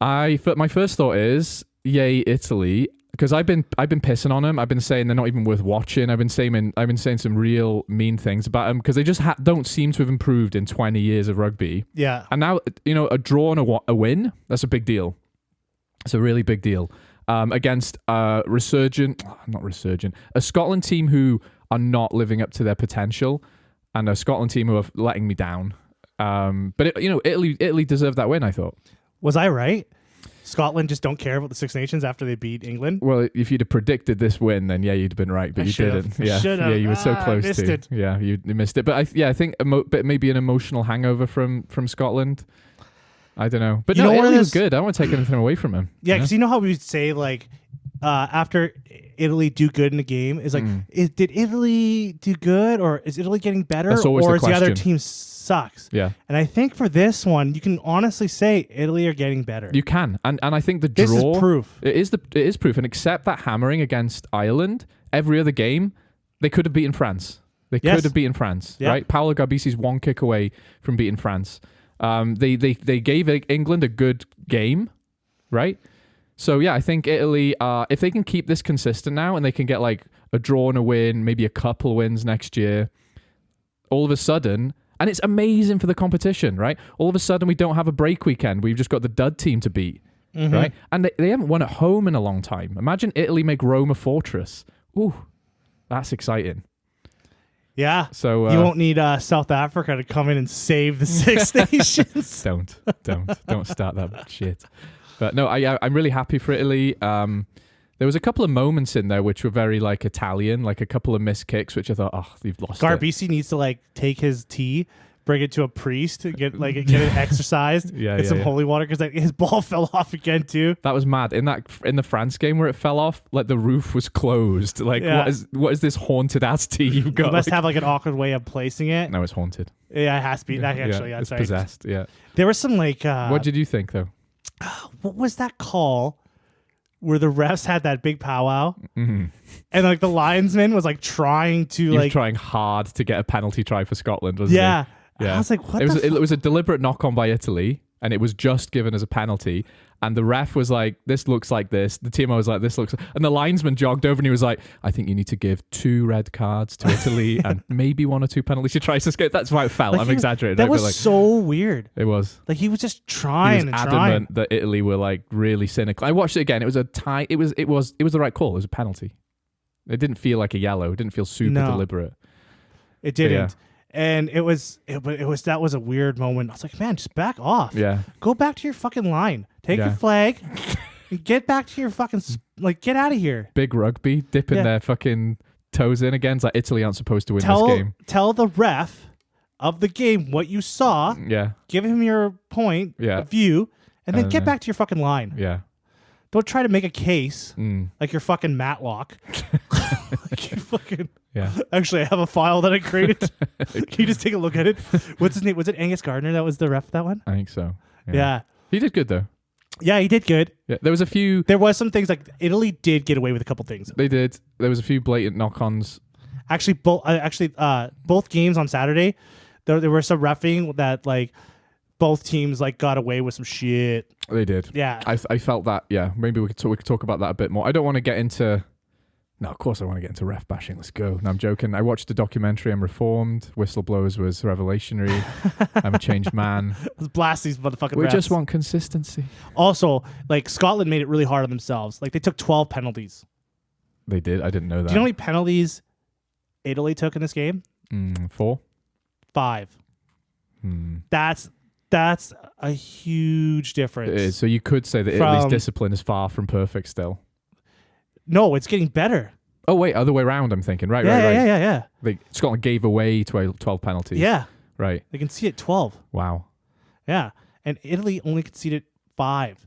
Speaker 2: My first thought is, yay, Italy. Because I've been pissing on them. I've been saying they're not even worth watching. I've been saying some real mean things about them because they just don't seem to have improved in 20 years of rugby.
Speaker 1: Yeah.
Speaker 2: And now, a draw and a win, that's a big deal. It's a really big deal. Against a Scotland team who are not living up to their potential, and a Scotland team who are letting me down. But Italy deserved that win, I thought.
Speaker 1: Was I right? Scotland just don't care about the Six Nations after they beat England.
Speaker 2: Well, if you'd have predicted this win, then yeah, you'd have been right, but you didn't. Yeah, you were so close to.
Speaker 1: It.
Speaker 2: Yeah, you missed it. But I think maybe an emotional hangover from Scotland. I don't know, but Italy was good. I don't want to take anything away from him.
Speaker 1: Yeah, because you know how we would say like after Italy do good in the game is like, did Italy do good, or is Italy getting better, or is the other team sucks?
Speaker 2: Yeah,
Speaker 1: and I think for this one, you can honestly say Italy are getting better.
Speaker 2: You can, and I think the draw.
Speaker 1: This is proof.
Speaker 2: It is proof, and except that hammering against Ireland, every other game they could have beaten France. They could have beaten France, right? Paolo Garbisi's one kick away from beating France. They gave England a good game, right? So yeah, I think Italy, if they can keep this consistent now and they can get like a draw and a win, maybe a couple wins next year, all of a sudden, and it's amazing for the competition, right? All of a sudden we don't have a break weekend. We've just got the dud team to beat, right? And they haven't won at home in a long time. Imagine Italy make Rome a fortress. Ooh, that's exciting.
Speaker 1: Yeah.
Speaker 2: So
Speaker 1: you won't need South Africa to come in and save the Six Nations.
Speaker 2: Don't start that shit. But no, I'm really happy for Italy. There was a couple of moments in there which were very like Italian, like a couple of missed kicks, which I thought, oh, they've lost.
Speaker 1: Garbisi needs to like take his tea, bring it to a priest, and get it exercised, get some holy water, because his ball fell off again too.
Speaker 2: That was mad. In the France game where it fell off, like the roof was closed. Like what is this haunted ass tea you've got?
Speaker 1: You must have like an awkward way of placing it.
Speaker 2: No, it's haunted.
Speaker 1: Yeah, it has to be.
Speaker 2: It's possessed. Yeah.
Speaker 1: There was some like.
Speaker 2: What did you think though?
Speaker 1: What was that call where the refs had that big powwow and like the linesman was like trying to
Speaker 2: he was trying hard to get a penalty try for Scotland, wasn't he?
Speaker 1: Yeah. I was like, what
Speaker 2: it was a deliberate knock on by Italy, and it was just given as a penalty. And the ref was like, this looks like this. The TMO was like, this looks... And the linesman jogged over and he was like, I think you need to give 2 red cards to Italy and maybe 1 or 2 penalties. He tries to skate. That's why it fell. Like I'm exaggerating.
Speaker 1: That was so weird.
Speaker 2: It was.
Speaker 1: Like he was just trying
Speaker 2: adamant that Italy were like really cynical. I watched it again. It was a tie. It was the right call. It was a penalty. It didn't feel like a yellow. It didn't feel super deliberate.
Speaker 1: It didn't. And it was that was a weird moment. I was like, man, just back off.
Speaker 2: Yeah.
Speaker 1: Go back to your fucking line. Take your flag and get back to your fucking, get out of here.
Speaker 2: Big rugby, dipping their fucking toes in again. It's like Italy aren't supposed to win this game.
Speaker 1: Tell the ref of the game what you saw.
Speaker 2: Yeah.
Speaker 1: Give him your point of view, and then get back to your fucking line.
Speaker 2: Yeah.
Speaker 1: Don't try to make a case like you're fucking Matlock. Like you fucking...
Speaker 2: Yeah.
Speaker 1: Actually, I have a file that I created. Can you just take a look at it? What's his name? Was it Angus Gardner that was the ref that one?
Speaker 2: I think so.
Speaker 1: Yeah.
Speaker 2: He did good though.
Speaker 1: Yeah, he did good.
Speaker 2: Yeah, there
Speaker 1: was some things like Italy did get away with a couple things.
Speaker 2: They did. There was a few blatant knock-ons.
Speaker 1: Actually, both games on Saturday, there were some reffing that like both teams like got away with some shit.
Speaker 2: They did.
Speaker 1: Yeah.
Speaker 2: I felt that. Yeah. Maybe we could talk about that a bit more. I don't want to get into. No, of course I want to get into ref bashing. Let's go. No, I'm joking. I watched the documentary. I'm reformed. Whistleblowers was revelationary. I'm a changed man.
Speaker 1: Let's blast these motherfucking
Speaker 2: We
Speaker 1: refs.
Speaker 2: just want consistency.
Speaker 1: Also, like Scotland made it really hard on themselves. Like they took 12 penalties.
Speaker 2: They did. I didn't know that.
Speaker 1: Do you know how many penalties Italy took in this game?
Speaker 2: 4.
Speaker 1: 5. That's a huge difference.
Speaker 2: It is. So you could say that Italy's discipline is far from perfect still.
Speaker 1: No, it's getting better.
Speaker 2: Oh, wait, other way around, I'm thinking. Right.
Speaker 1: Yeah.
Speaker 2: Scotland gave away 12 penalties.
Speaker 1: Yeah.
Speaker 2: Right.
Speaker 1: They conceded 12.
Speaker 2: Wow.
Speaker 1: Yeah. And Italy only conceded 5.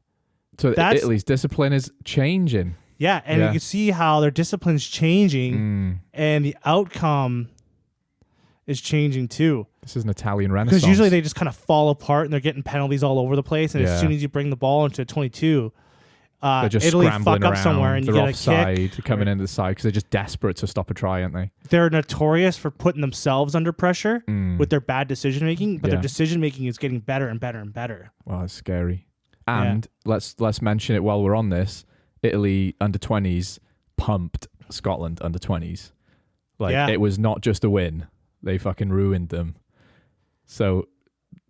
Speaker 2: So Italy's discipline is changing.
Speaker 1: Yeah, and you can see how their discipline's changing, and the outcome is changing too.
Speaker 2: This is an Italian renaissance.
Speaker 1: Because usually they just kind of fall apart, and they're getting penalties all over the place, and as soon as you bring the ball into 22...
Speaker 2: they're just
Speaker 1: Italy
Speaker 2: scrambling
Speaker 1: fuck up
Speaker 2: around.
Speaker 1: somewhere and you
Speaker 2: they're
Speaker 1: get
Speaker 2: offside,
Speaker 1: a kick.
Speaker 2: coming into the side because they're just desperate to stop a try, aren't they?
Speaker 1: They're notorious for putting themselves under pressure with their bad decision making, but their decision making is getting better and better and better.
Speaker 2: Wow, it's scary. And let's mention it while we're on this. Italy under 20s pumped Scotland under 20s. It was not just a win; they fucking ruined them. So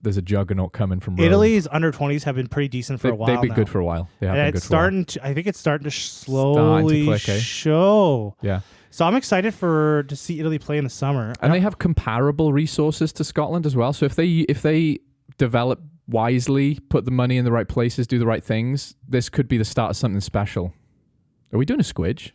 Speaker 2: there's a juggernaut coming from Rome.
Speaker 1: Italy's under 20s have been pretty decent for a while.
Speaker 2: They've been
Speaker 1: now.
Speaker 2: good for a while. They have been good for a while.
Speaker 1: I think it's starting to slowly
Speaker 2: click, eh?
Speaker 1: show.
Speaker 2: Yeah.
Speaker 1: So I'm excited to see Italy play in the summer.
Speaker 2: And they have comparable resources to Scotland as well. So if they develop wisely, put the money in the right places, do the right things, this could be the start of something special. Are we doing a squidge?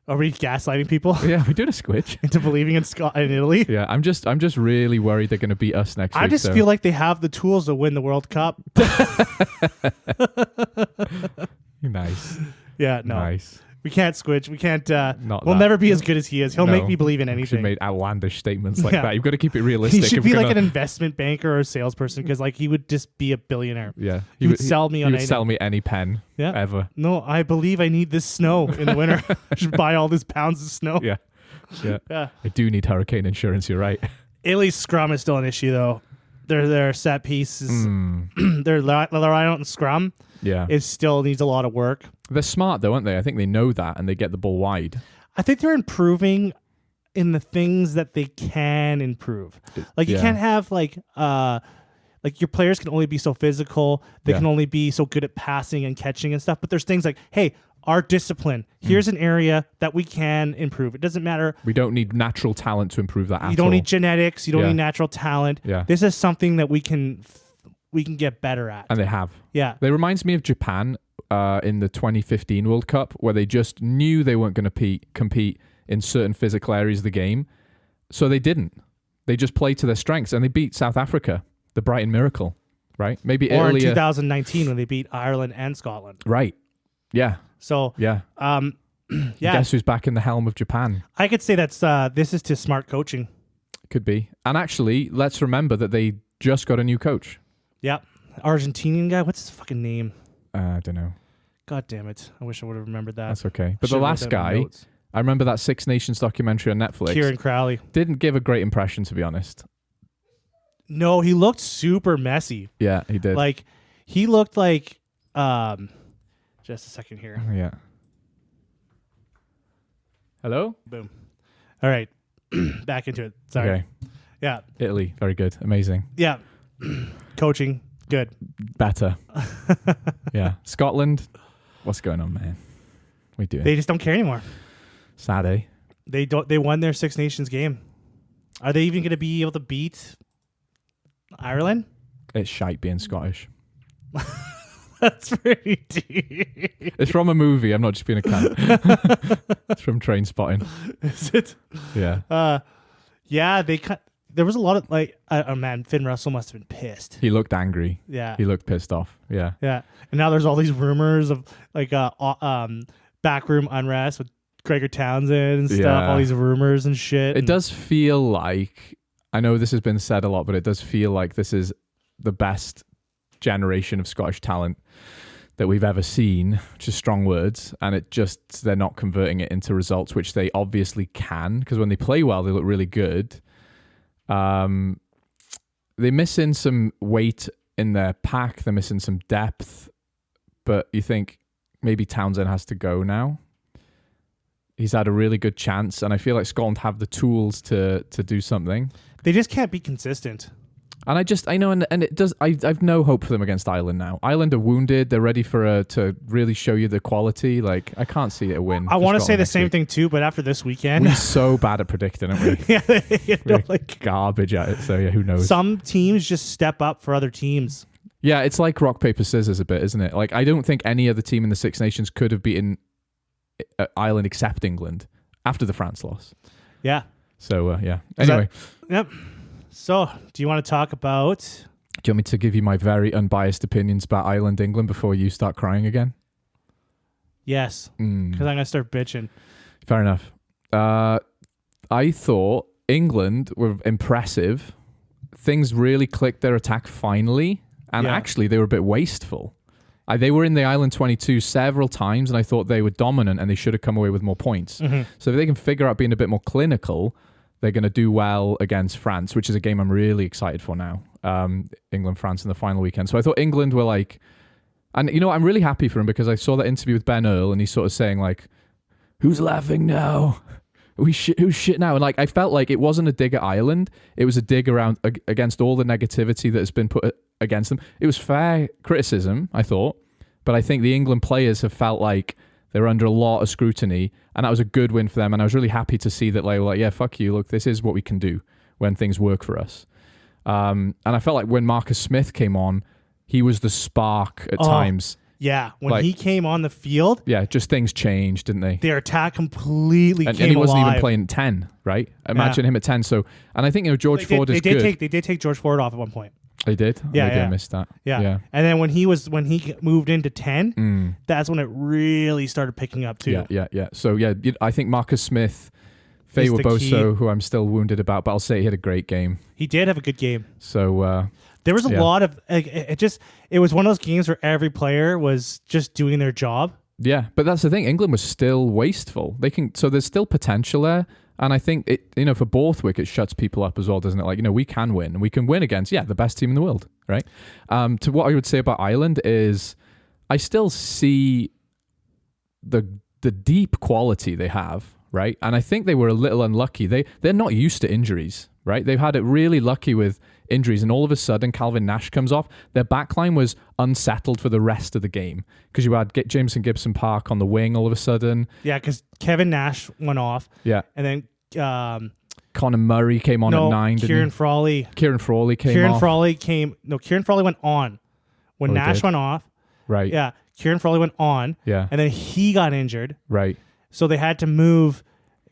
Speaker 1: Are we gaslighting people?
Speaker 2: Yeah, we're doing a squidge
Speaker 1: into believing in Italy.
Speaker 2: Yeah, I'm just really worried they're going to beat us next week.
Speaker 1: I just feel like they have the tools to win the World Cup.
Speaker 2: Nice.
Speaker 1: Yeah, no.
Speaker 2: Nice.
Speaker 1: We can't squidge. We can't. We'll never be as good as he is. He'll make me believe in anything.
Speaker 2: He made outlandish statements like that. You've got to keep it realistic.
Speaker 1: He should be like an investment banker or a salesperson because he would just be a billionaire.
Speaker 2: Yeah.
Speaker 1: He would sell me on anything.
Speaker 2: He would sell me any pen ever.
Speaker 1: No, I believe I need this snow in the winter. I should buy all these pounds of snow.
Speaker 2: Yeah. I do need hurricane insurance. You're right.
Speaker 1: Italy's scrum is still an issue though. Their set pieces, their line out and scrum.
Speaker 2: Yeah,
Speaker 1: it still needs a lot of work.
Speaker 2: They're smart though, aren't they? I think they know that and they get the ball wide.
Speaker 1: I think they're improving in the things that they can improve. Like you can't have like your players can only be so physical. They can only be so good at passing and catching and stuff. But there's things like, hey, our discipline. Here's an area that we can improve. It doesn't matter.
Speaker 2: We don't need natural talent to improve that.
Speaker 1: You don't need genetics. You don't need natural talent.
Speaker 2: Yeah.
Speaker 1: This is something that we can get better at.
Speaker 2: And they have.
Speaker 1: Yeah.
Speaker 2: It reminds me of Japan in the 2015 World Cup, where they just knew they weren't going to compete in certain physical areas of the game. So they didn't. They just played to their strengths, and they beat South Africa, the Brighton Miracle, right? Maybe
Speaker 1: or
Speaker 2: earlier.
Speaker 1: in 2019 when they beat Ireland and Scotland.
Speaker 2: Right. Yeah.
Speaker 1: So
Speaker 2: yeah. Guess who's back in the helm of Japan?
Speaker 1: I could say this is to smart coaching.
Speaker 2: Could be. And actually, let's remember that they just got a new coach.
Speaker 1: Yep. Argentinian guy. What's his fucking name?
Speaker 2: I don't know.
Speaker 1: God damn it. I wish I would have remembered that.
Speaker 2: That's okay. But the last guy, I remember that Six Nations documentary on Netflix.
Speaker 1: Kieran Crowley.
Speaker 2: Didn't give a great impression, to be honest.
Speaker 1: No, he looked super messy.
Speaker 2: Yeah, he did.
Speaker 1: Like, he looked like... just a second here.
Speaker 2: Yeah. Hello?
Speaker 1: Boom. All right. Back into it. Sorry.
Speaker 2: Okay.
Speaker 1: Yeah.
Speaker 2: Italy. Very good. Amazing.
Speaker 1: Yeah. Coaching. Good.
Speaker 2: Better. Yeah. Scotland. What's going on, man? What are you doing?
Speaker 1: They just don't care anymore.
Speaker 2: Sad, eh?
Speaker 1: They won their Six Nations game. Are they even going to be able to beat Ireland?
Speaker 2: It's shite being Scottish.
Speaker 1: That's pretty deep.
Speaker 2: It's from a movie. I'm not just being a cunt. It's from Train Spotting.
Speaker 1: Is it?
Speaker 2: Yeah.
Speaker 1: Yeah, there was a lot of oh man, Finn Russell must have been pissed.
Speaker 2: He looked angry.
Speaker 1: Yeah.
Speaker 2: He looked pissed off. Yeah.
Speaker 1: Yeah. And now there's all these rumors of backroom unrest with Gregor Townsend and stuff, all these rumors and shit.
Speaker 2: It does feel like, I know this has been said a lot, but it does feel like this is the best generation of Scottish talent that we've ever seen, which is strong words, and they're not converting it into results, which they obviously can, because when they play well, they look really good. They're missing some weight in their pack, they're missing some depth, but you think maybe Townsend has to go now. He's had a really good chance, and I feel like Scotland have the tools to do something.
Speaker 1: They just can't be consistent.
Speaker 2: I know, and it does. I've no hope for them against Ireland now. Ireland are wounded. They're ready to really show you the quality. Like, I can't see it a win.
Speaker 1: I want to say the same thing too, but after this weekend,
Speaker 2: we're so bad at predicting, aren't we?
Speaker 1: yeah,
Speaker 2: we're garbage at it. So yeah, who knows?
Speaker 1: Some teams just step up for other teams.
Speaker 2: Yeah, it's like rock paper scissors a bit, isn't it? Like, I don't think any other team in the Six Nations could have beaten Ireland except England after the France loss.
Speaker 1: Yeah.
Speaker 2: So yeah. Anyway.
Speaker 1: Yep. So, do you want to talk about...
Speaker 2: Do you want me to give you my very unbiased opinions about Ireland, England before you start crying again?
Speaker 1: Yes, because I'm going to start bitching.
Speaker 2: Fair enough. I thought England were impressive. Things really clicked their attack finally, and actually they were a bit wasteful. They were in the Ireland 22 several times, and I thought they were dominant, and they should have come away with more points. Mm-hmm. So if they can figure out being a bit more clinical, they're going to do well against France, which is a game I'm really excited for now. England-France in the final weekend. So I thought England were like... And, you know, I'm really happy for him because I saw that interview with Ben Earl and he's sort of saying, like, who's laughing now? Who's shit now? And, like, I felt like it wasn't a dig at Ireland. It was a dig around against all the negativity that has been put against them. It was fair criticism, I thought. But I think the England players have felt like they're under a lot of scrutiny, and that was a good win for them. And I was really happy to see that they were like, yeah, fuck you. Look, this is what we can do when things work for us. And I felt like when Marcus Smith came on, he was the spark at times.
Speaker 1: Yeah, when he came on the field.
Speaker 2: Yeah, just things changed, didn't they?
Speaker 1: Their attack completely came alive.
Speaker 2: And he wasn't even playing 10, right? Imagine him at 10. So, and I think, you know, George Ford is good.
Speaker 1: They did take George Ford off at one point.
Speaker 2: They did?
Speaker 1: Yeah,
Speaker 2: Maybe I missed that.
Speaker 1: Yeah. And then when he moved into 10, that's when it really started picking up too.
Speaker 2: Yeah. So, yeah, I think Marcus Smith, Faye Waboso, who I'm still wounded about, but I'll say he had a great game.
Speaker 1: He did have a good game.
Speaker 2: So,
Speaker 1: there was a lot of, it was one of those games where every player was just doing their job.
Speaker 2: Yeah, but that's the thing. England was still wasteful. So there's still potential there. And I think it, you know, for Borthwick, it shuts people up as well, doesn't it? Like, you know, we can win, and we can win against, the best team in the world, right? To what I would say about Ireland is I still see the deep quality they have, right? And I think they were a little unlucky. They're not used to injuries, right? They've had it really lucky with injuries, and all of a sudden Calvin Nash comes off. Their backline was unsettled for the rest of the game because you had Jameson Gibson Park on the wing all of a sudden.
Speaker 1: Yeah, because Kevin Nash went off.
Speaker 2: Yeah.
Speaker 1: And then
Speaker 2: Conor Murray came on at 9.
Speaker 1: Kieran Frawley.
Speaker 2: Kieran Frawley
Speaker 1: Kieran Frawley went on when Nash went off.
Speaker 2: Right.
Speaker 1: Yeah. Kieran Frawley went on.
Speaker 2: Yeah.
Speaker 1: And then he got injured.
Speaker 2: Right.
Speaker 1: So they had to move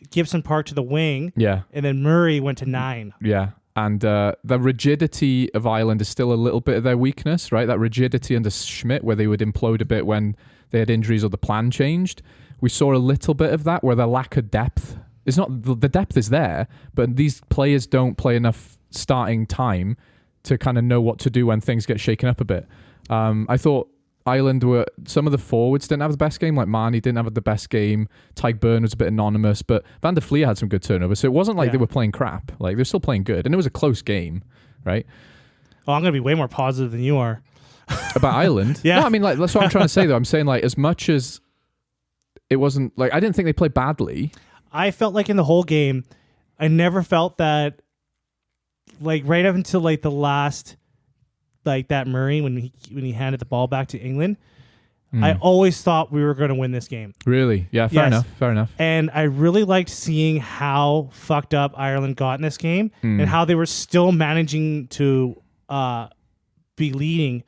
Speaker 1: Gibson Park to the wing.
Speaker 2: Yeah.
Speaker 1: And then Murray went to 9.
Speaker 2: Yeah. And the rigidity of Ireland is still a little bit of their weakness, right? That rigidity under Schmidt where they would implode a bit when they had injuries or the plan changed. We saw a little bit of that where the lack of depth. It's not, the depth is there, but these players don't play enough starting time to kind of know what to do when things get shaken up a bit. I thought Ireland some of the forwards didn't have the best game, like Marnie didn't have the best game. Tyke Byrne was a bit anonymous, but Van der Fleer had some good turnovers. So it wasn't like they were playing crap. Like, they're still playing good. And it was a close game, right?
Speaker 1: Oh, I'm going to be way more positive than you are.
Speaker 2: About Ireland?
Speaker 1: Yeah.
Speaker 2: No, I mean, like, that's what I'm trying to say, though. I'm saying, like, as much as it wasn't, like, I didn't think they played badly.
Speaker 1: I felt like in the whole game, I never felt that, like, right up until, like, the last... like that Murray when he handed the ball back to England, I always thought we were going to win this game.
Speaker 2: Really? Yeah, fair enough.
Speaker 1: And I really liked seeing how fucked up Ireland got in this game and how they were still managing to be leading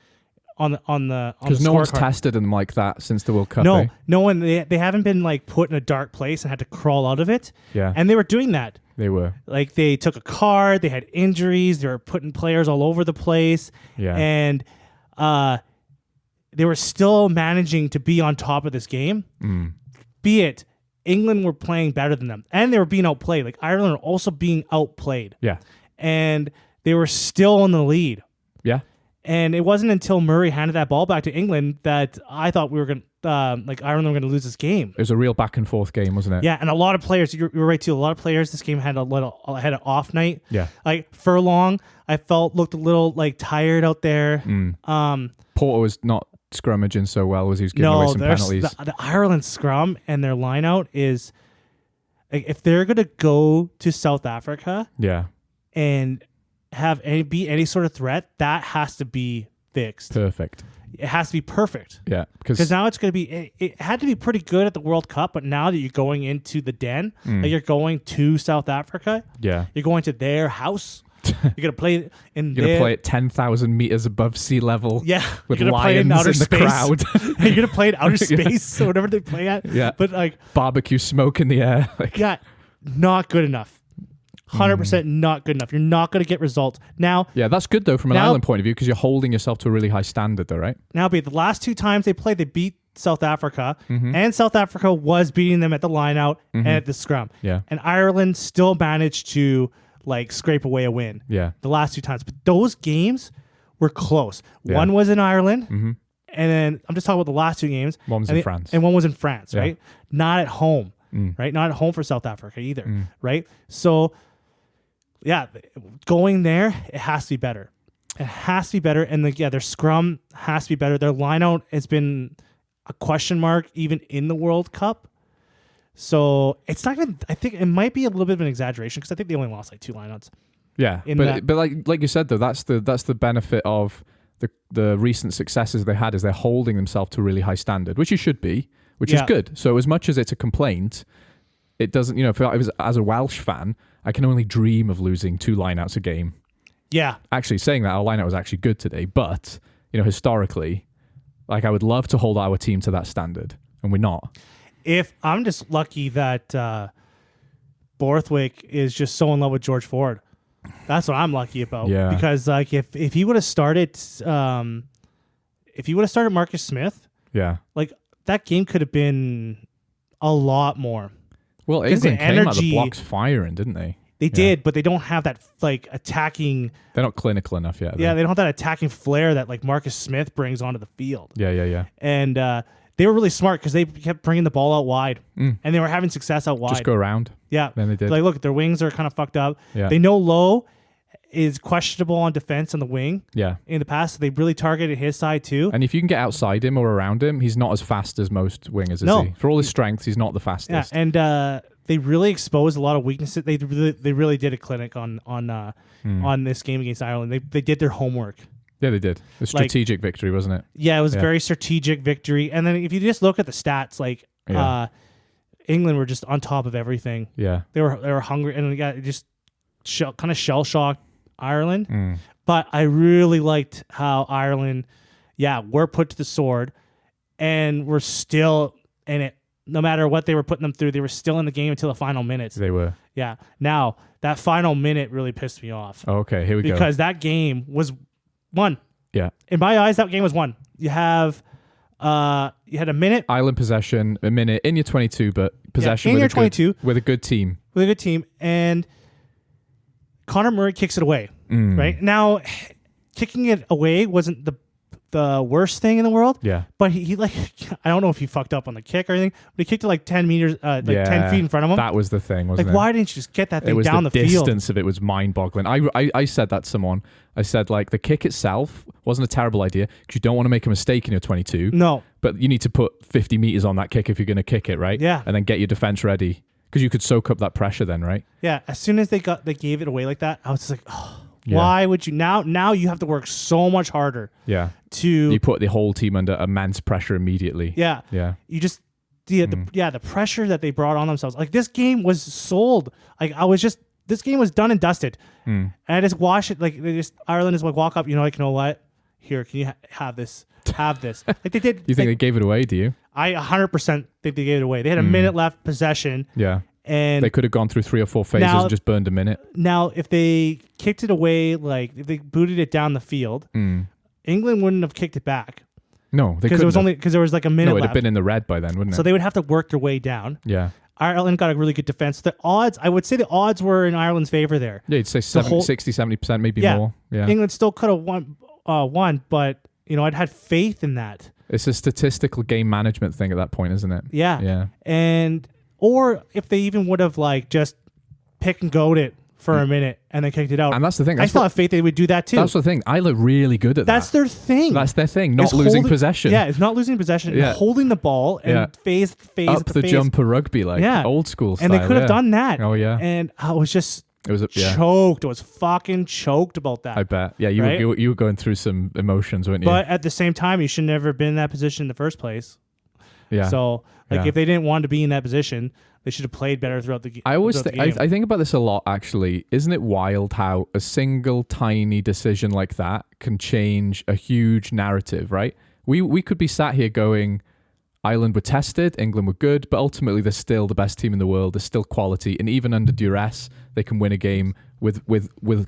Speaker 1: on the
Speaker 2: because no one's tested them like that since the World Cup.
Speaker 1: No one. They haven't been like put in a dark place and had to crawl out of it.
Speaker 2: Yeah,
Speaker 1: and they were doing that.
Speaker 2: They were.
Speaker 1: Like, they took a card, they had injuries, they were putting players all over the place.
Speaker 2: Yeah.
Speaker 1: And they were still managing to be on top of this game. Be it England were playing better than them. And they were being outplayed. Like, Ireland were also being outplayed.
Speaker 2: Yeah.
Speaker 1: And they were still in the lead.
Speaker 2: Yeah.
Speaker 1: And it wasn't until Murray handed that ball back to England that I thought we were going to, Ireland were going to lose this game.
Speaker 2: It was a real back and forth game, wasn't it?
Speaker 1: Yeah, and a lot of players, you're right too, a lot of players, this game had an off night.
Speaker 2: Yeah.
Speaker 1: Like, Furlong, I felt looked a little, like, tired out there.
Speaker 2: Porter was not scrummaging so well as he was giving away some penalties.
Speaker 1: The Ireland scrum and their line out is, like, if they're going to go to South Africa
Speaker 2: and
Speaker 1: be any sort of threat, that has to be fixed.
Speaker 2: Perfect.
Speaker 1: It has to be perfect.
Speaker 2: Yeah,
Speaker 1: because now it's going to be. It had to be pretty good at the World Cup, but now that you're going into the den, like you're going to South Africa,
Speaker 2: you're
Speaker 1: going to their house. You're gonna play in.
Speaker 2: You're gonna play at 10,000 meters above sea level.
Speaker 1: Yeah,
Speaker 2: with
Speaker 1: you're gonna
Speaker 2: lions
Speaker 1: play in outer
Speaker 2: in the
Speaker 1: space.
Speaker 2: crowd.
Speaker 1: You're gonna play in outer space or whatever they play at.
Speaker 2: Yeah,
Speaker 1: but like
Speaker 2: barbecue smoke in the air.
Speaker 1: Yeah, not good enough. 100% not good enough. You're not gonna get results now.
Speaker 2: Yeah, that's good though from an Ireland point of view because you're holding yourself to a really high standard, though, right?
Speaker 1: Now, the last 2 times they played, they beat South Africa, and South Africa was beating them at the line out and at the scrum.
Speaker 2: Yeah,
Speaker 1: and Ireland still managed to like scrape away a win.
Speaker 2: Yeah,
Speaker 1: the last 2 times, but those games were close.
Speaker 2: Yeah.
Speaker 1: One was in Ireland, and then I'm just talking about the last 2 games.
Speaker 2: One was in France,
Speaker 1: and one was in France,
Speaker 2: Yeah.
Speaker 1: right? Not at home, right? Not at home for South Africa either, right? So, yeah, going there, it has to be better. It has to be better, and their scrum has to be better. Their lineout has been a question mark even in the World Cup. So it's not even. I think it might be a little bit of an exaggeration because I think they only lost like 2 lineouts.
Speaker 2: Yeah, but like you said though, that's the benefit of the recent successes they had is they're holding themselves to a really high standard, which you should be, which is good. So as much as it's a complaint, it doesn't. You know, if I was as a Welsh fan, I can only dream of losing 2 lineouts a game.
Speaker 1: Yeah,
Speaker 2: actually saying that our lineout was actually good today, but you know historically, like I would love to hold our team to that standard, and we're not.
Speaker 1: If I'm just lucky that Borthwick is just so in love with George Ford, that's what I'm lucky about.
Speaker 2: Yeah.
Speaker 1: Because like if he would have started, Marcus Smith,
Speaker 2: yeah, like
Speaker 1: that game could have been a lot more.
Speaker 2: Well, England came out of the blocks firing, didn't they?
Speaker 1: They did, but they don't have that like attacking.
Speaker 2: They're not clinical enough yet.
Speaker 1: Yeah, they don't have that attacking flair that like Marcus Smith brings onto the field.
Speaker 2: Yeah.
Speaker 1: And they were really smart because they kept bringing the ball out wide, and they were having success out wide.
Speaker 2: Just go around.
Speaker 1: Yeah.
Speaker 2: Then they did.
Speaker 1: Like, look, their wings are kind of fucked up.
Speaker 2: Yeah.
Speaker 1: They know Lowe is questionable on defense on the wing.
Speaker 2: Yeah.
Speaker 1: In the past, so they really targeted his side too.
Speaker 2: And if you can get outside him or around him, he's not as fast as most wingers, is he? For all his strengths, he's not the fastest.
Speaker 1: Yeah, and they really exposed a lot of weaknesses. They really did a clinic on this game against Ireland. They did their homework.
Speaker 2: Yeah, they did. A strategic victory, wasn't it?
Speaker 1: Yeah, it was a very strategic victory. And then if you just look at the stats, like England were just on top of everything.
Speaker 2: Yeah,
Speaker 1: they were hungry, and it just kind of shell shocked Ireland. But I really liked how Ireland, were put to the sword, and were still in it. No matter what they were putting them through, they were still in the game until the final minutes.
Speaker 2: They were.
Speaker 1: Yeah. Now that final minute really pissed me off.
Speaker 2: Oh, okay, here we go.
Speaker 1: Because that game was won.
Speaker 2: Yeah.
Speaker 1: In my eyes, that game was won. You had a minute.
Speaker 2: Island possession, a minute in your 22, but possession
Speaker 1: in
Speaker 2: with
Speaker 1: your 22
Speaker 2: with a good team.
Speaker 1: With a good team, and Conor Murray kicks it away. Right now, kicking it away wasn't the worst thing in the world.
Speaker 2: Yeah.
Speaker 1: But he like, I don't know if he fucked up on the kick or anything, but he kicked it like 10 meters, 10 feet in front of him.
Speaker 2: That was the thing, wasn't it?
Speaker 1: Like, why didn't you just get that thing down the field?
Speaker 2: The distance of it was mind-boggling. I said that to someone. I said, like, the kick itself wasn't a terrible idea because you don't want to make a mistake in your 22.
Speaker 1: No.
Speaker 2: But you need to put 50 meters on that kick if you're going to kick it, right?
Speaker 1: Yeah.
Speaker 2: And then get your defense ready because you could soak up that pressure then, right?
Speaker 1: Yeah. As soon as they gave it away like that, I was just like, oh. Yeah. Why would you now you have to work so much harder.
Speaker 2: Yeah.
Speaker 1: You
Speaker 2: put the whole team under immense pressure immediately.
Speaker 1: Yeah.
Speaker 2: Yeah.
Speaker 1: You just the pressure that they brought on themselves. Like this game was sold. Like this game was done and dusted. And I just watched it like Ireland is like walk up, you know what? Here, can you have this? Have this. Like they did.
Speaker 2: You think they gave it away, do you?
Speaker 1: I 100% think they gave it away. They had a minute left possession.
Speaker 2: Yeah.
Speaker 1: And
Speaker 2: they could have gone through 3 or 4 phases and just burned a minute.
Speaker 1: Now, if they kicked it away, like if they booted it down the field, England wouldn't have kicked it back.
Speaker 2: No, they couldn't.
Speaker 1: Because there was like a minute left.
Speaker 2: It'd have been in the red by then, wouldn't it?
Speaker 1: So they would have to work their way down.
Speaker 2: Yeah.
Speaker 1: Ireland got a really good defense. I would say the odds were in Ireland's favor there.
Speaker 2: Yeah, you'd say 60, 70%, maybe more. Yeah.
Speaker 1: England still could have won, but I'd had faith in that.
Speaker 2: It's a statistical game management thing at that point, isn't it?
Speaker 1: Yeah.
Speaker 2: Yeah.
Speaker 1: Or if they even would have like just pick and goad it for a minute and then kicked it out.
Speaker 2: And that's the thing.
Speaker 1: I still have faith they would do that too.
Speaker 2: That's the thing. I look really good at that.
Speaker 1: That's their thing.
Speaker 2: That's their thing. Not losing possession.
Speaker 1: Yeah, it's not losing possession. Yeah. Holding the ball and phase
Speaker 2: up the jumper rugby, like old school style.
Speaker 1: And they could have done that.
Speaker 2: Oh yeah.
Speaker 1: And I was just
Speaker 2: It was
Speaker 1: choked. It was fucking choked about that.
Speaker 2: I bet. Yeah, you were going through some emotions, weren't you?
Speaker 1: But at the same time, you should never have been in that position in the first place.
Speaker 2: Yeah.
Speaker 1: So, if they didn't want to be in that position, they should have played better throughout the game.
Speaker 2: I think about this a lot, actually. Isn't it wild how a single tiny decision like that can change a huge narrative, right? We could be sat here going, Ireland were tested, England were good, but ultimately they're still the best team in the world. They're still quality, and even under duress, they can win a game with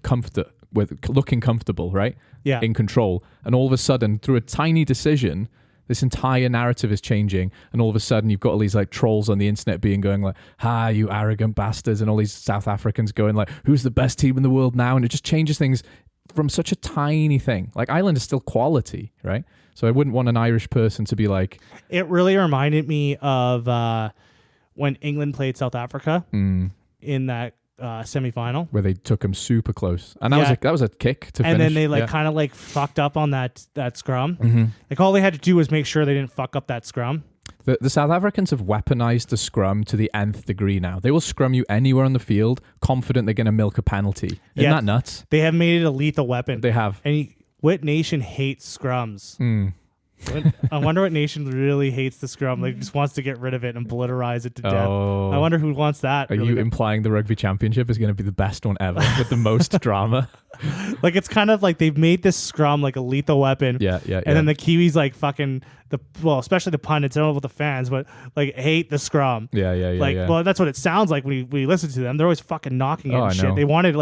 Speaker 2: comfort, with looking comfortable, right?
Speaker 1: Yeah.
Speaker 2: In control. And all of a sudden, through a tiny decision, this entire narrative is changing, and all of a sudden you've got all these like trolls on the internet going like, you arrogant bastards, and all these South Africans going like, who's the best team in the world now? And it just changes things from such a tiny thing. Like, Ireland is still quality, right? So I wouldn't want an Irish person to be like...
Speaker 1: It really reminded me of when England played South Africa in that semi-final.
Speaker 2: Where they took them super close. And that was a kick to finish.
Speaker 1: And then they kind of fucked up on that scrum. Mm-hmm. Like, all they had to do was make sure they didn't fuck up that scrum.
Speaker 2: The South Africans have weaponized the scrum to the nth degree now. They will scrum you anywhere on the field, confident they're going to milk a penalty. Isn't that nuts?
Speaker 1: They have made it a lethal weapon.
Speaker 2: They have.
Speaker 1: And what nation hates scrums? I wonder what nation really hates the scrum. Like, just wants to get rid of it and obliterate it to death. I wonder who wants that.
Speaker 2: Are you implying the Rugby Championship is going to be the best one ever with the most drama?
Speaker 1: Like, it's kind of like they've made this scrum like a lethal weapon.
Speaker 2: Yeah.
Speaker 1: And then the Kiwis especially the pundits, I don't know about the fans, but like hate the scrum.
Speaker 2: Yeah.
Speaker 1: Well, that's what it sounds like when we listen to them. They're always fucking knocking it and shit.
Speaker 2: Know.
Speaker 1: They wanted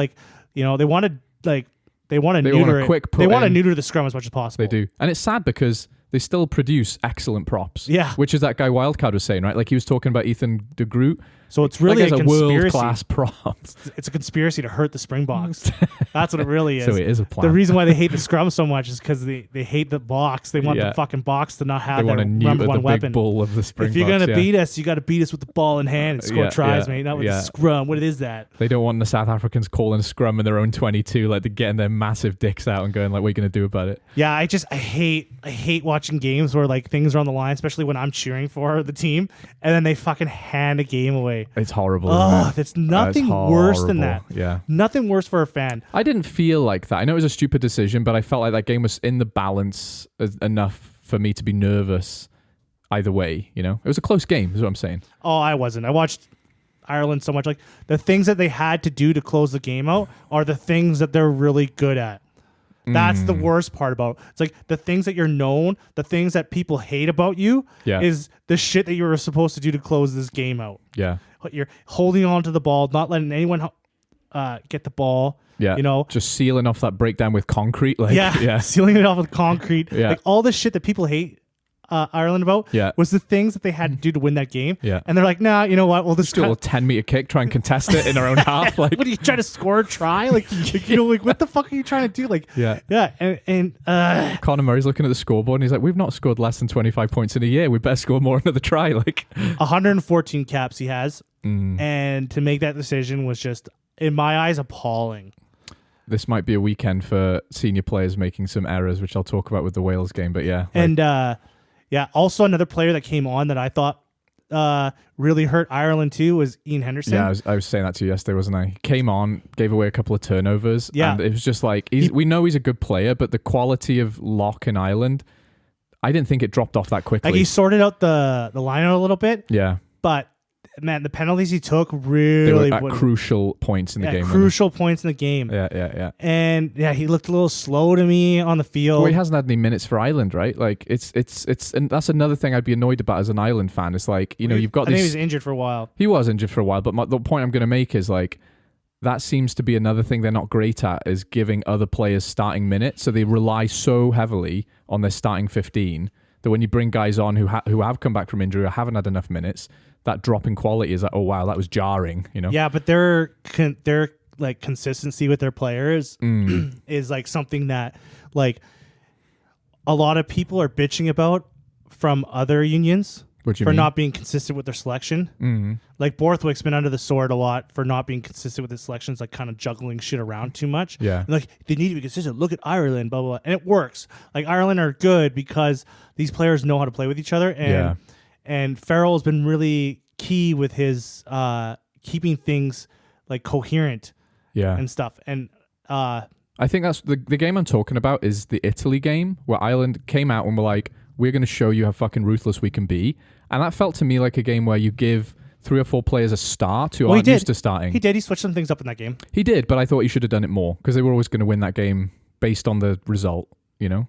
Speaker 1: they want to neuter the scrum as much as possible.
Speaker 2: They do. And it's sad because they still produce excellent props.
Speaker 1: Yeah.
Speaker 2: Which is that guy Wildcard was saying, right? Like, he was talking about Ethan de Groot.
Speaker 1: So it's really a conspiracy.
Speaker 2: World-class prop.
Speaker 1: It's a conspiracy to hurt the Springboks. That's what it really is.
Speaker 2: So it is a plan.
Speaker 1: The reason why they hate the scrum so much is because they hate the box. They want the fucking box to not have their number one weapon.
Speaker 2: Big bull of the Springboks.
Speaker 1: If you're going to beat us, you got to beat us with the ball in hand and score tries, mate. Not with the scrum. What is that?
Speaker 2: They don't want the South Africans calling scrum in their own 22, like they're getting their massive dicks out and going like, what are you going to do about it?
Speaker 1: Yeah, I hate watching games where like things are on the line, especially when I'm cheering for the team, and then they fucking hand a game away.
Speaker 2: It's horrible.
Speaker 1: Oh, there's nothing worse than that.
Speaker 2: Yeah.
Speaker 1: Nothing worse for a fan.
Speaker 2: I didn't feel like that. I know it was a stupid decision, but I felt like that game was in the balance enough for me to be nervous either way, you know? It was a close game, is what I'm saying.
Speaker 1: Oh, I wasn't. I watched Ireland so much. Like, the things that they had to do to close the game out are the things that they're really good at. That's the worst part about it. It's like the things that you're known, the things that people hate about you is the shit that you were supposed to do to close this game out.
Speaker 2: Yeah.
Speaker 1: You're holding on to the ball, not letting anyone get the ball.
Speaker 2: Yeah.
Speaker 1: You know,
Speaker 2: just sealing off that breakdown with concrete. Like,
Speaker 1: sealing it off with concrete.
Speaker 2: Yeah.
Speaker 1: Like, all the shit that people hate Ireland about was the things that they had to do to win that game.
Speaker 2: Yeah.
Speaker 1: And they're like, nah, you know what? We'll just
Speaker 2: do a little 10-meter kick, try and contest it in our own half. Like,
Speaker 1: what are you trying to score a try? Like, you know, like, what the fuck are you trying to do? Like, and
Speaker 2: Conor Murray's looking at the scoreboard and he's like, we've not scored less than 25 points in a year. We better score more another try. Like,
Speaker 1: 114 caps he has. And to make that decision was just, in my eyes, appalling.
Speaker 2: This might be a weekend for senior players making some errors, which I'll talk about with the Wales game. But yeah.
Speaker 1: And also another player that came on that I thought really hurt Ireland too was Ian Henderson.
Speaker 2: Yeah, I was saying that to you yesterday, wasn't I? He came on, gave away a couple of turnovers.
Speaker 1: Yeah.
Speaker 2: And it was just like, we know he's a good player, but the quality of lock in Ireland, I didn't think it dropped off that quickly.
Speaker 1: Like, he sorted out the line out a little bit.
Speaker 2: Yeah.
Speaker 1: But man, the penalties he took really
Speaker 2: they were at crucial points in the game.
Speaker 1: Crucial points in the game.
Speaker 2: Yeah.
Speaker 1: And he looked a little slow to me on the field.
Speaker 2: Well, he hasn't had any minutes for Ireland, right? Like, it's and that's another thing I'd be annoyed about as an Ireland fan. It's like, you know, you've got
Speaker 1: I think he was injured for a while.
Speaker 2: He was injured for a while, but the point I'm going to make is like, that seems to be another thing they're not great at, is giving other players starting minutes. So they rely so heavily on their starting 15 that when you bring guys on who have come back from injury or haven't had enough minutes, that drop in quality is like, oh wow, that was jarring, you know?
Speaker 1: Yeah, but their like consistency with their players is like something that like a lot of people are bitching about from other unions for not being consistent with their selection. Mm-hmm. Like, Borthwick's been under the sword a lot for not being consistent with his selections, like kind of juggling shit around too much.
Speaker 2: Yeah.
Speaker 1: And like, they need to be consistent. Look at Ireland, blah, blah, blah. And it works. Like, Ireland are good because these players know how to play with each other. And Farrell has been really key with his keeping things like coherent
Speaker 2: Yeah.
Speaker 1: and stuff. And
Speaker 2: I think that's the game I'm talking about is the Italy game where Ireland came out and were like, we're going to show you how fucking ruthless we can be. And that felt to me like a game where you give 3 or 4 players a start who aren't used to starting.
Speaker 1: He did. He switched some things up in that game.
Speaker 2: He did, but I thought he should have done it more because they were always going to win that game based on the result, you know?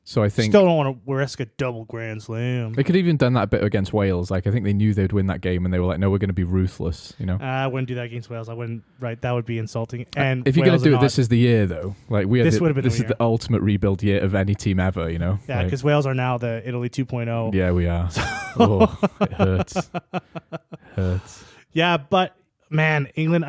Speaker 2: So I think...
Speaker 1: Still don't want to risk a double Grand Slam.
Speaker 2: They could have even done that a bit against Wales. Like, I think they knew they'd win that game and they were like, no, we're going to be ruthless, you know?
Speaker 1: I wouldn't do that against Wales. I wouldn't... Right, that would be insulting. And
Speaker 2: if you're going to do it, this is the year, though. Like, this is the ultimate rebuild year of any team ever, you know?
Speaker 1: Yeah, because Wales are now the Italy 2.0.
Speaker 2: Yeah, we are. Oh, it hurts. Hurts.
Speaker 1: Yeah, but, man, England,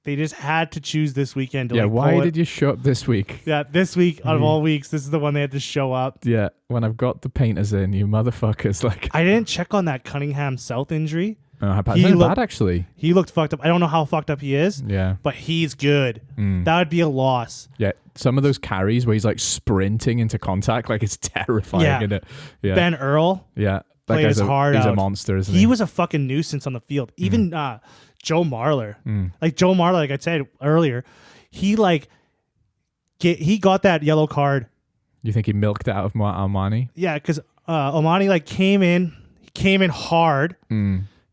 Speaker 1: they just had to choose this weekend to
Speaker 2: why did you show up this week?
Speaker 1: Yeah, this week out of all weeks, this is the one they had to show up.
Speaker 2: Yeah, when I've got the painters in, you motherfuckers. Like,
Speaker 1: I didn't check on that Cunningham South injury.
Speaker 2: He looked bad, actually.
Speaker 1: He looked fucked up. I don't know how fucked up he is.
Speaker 2: Yeah,
Speaker 1: but he's good. That would be a loss.
Speaker 2: Yeah, some of those carries where he's like sprinting into contact, like it's terrifying. Isn't it? Yeah.
Speaker 1: Ben Earl.
Speaker 2: Yeah,
Speaker 1: played his heart out.
Speaker 2: He's a monster, isn't he?
Speaker 1: He was a fucking nuisance on the field. Even Joe Marler. Like Joe Marler, like I said earlier, he got that yellow card.
Speaker 2: You think he milked out of Armani?
Speaker 1: Yeah, because Armani came in hard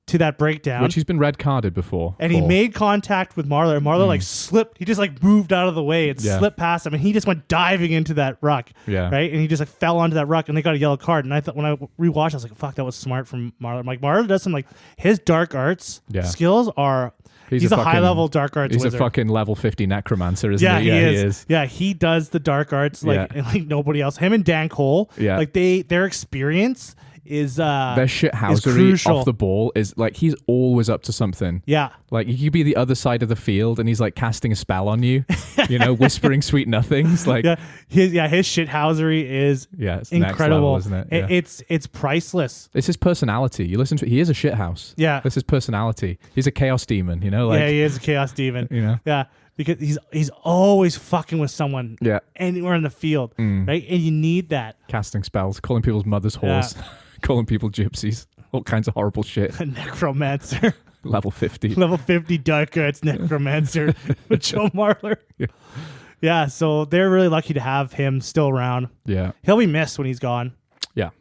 Speaker 1: to that breakdown.
Speaker 2: Which he's been red carded before.
Speaker 1: And he made contact with Marler. And Marler slipped. He just moved out of the way and slipped past him. And he just went diving into that ruck. Yeah. Right? And he just fell onto that ruck and they got a yellow card. And I thought when I rewatched, I was like, fuck, that was smart from Marler. I'm like, Marler does some his dark arts skills are... He's a high-level dark arts wizard.
Speaker 2: He's a fucking level 50 necromancer, isn't he?
Speaker 1: Yeah, he is. Yeah, he does the dark arts like nobody else. Him and Dan Cole, their experience is
Speaker 2: their shithousery off the ball is he's always up to something.
Speaker 1: Yeah.
Speaker 2: Like he could be the other side of the field and he's casting a spell on you, whispering sweet nothings.
Speaker 1: His shithousery is
Speaker 2: it's
Speaker 1: incredible,
Speaker 2: next level, isn't it? Yeah.
Speaker 1: It's priceless.
Speaker 2: It's his personality. You listen to it, he is a shithouse.
Speaker 1: Yeah.
Speaker 2: That's his personality. He's a chaos demon,
Speaker 1: yeah, he is a chaos demon. Yeah. Because he's always fucking with someone anywhere in the field. Right? And you need that.
Speaker 2: Casting spells, calling people's mothers whores. Yeah. Calling people gypsies, all kinds of horrible shit.
Speaker 1: A necromancer.
Speaker 2: Level 50.
Speaker 1: Level 50 dark arts necromancer with Joe Marler. Yeah, so they're really lucky to have him still around. Yeah. He'll be missed when he's gone. Yeah,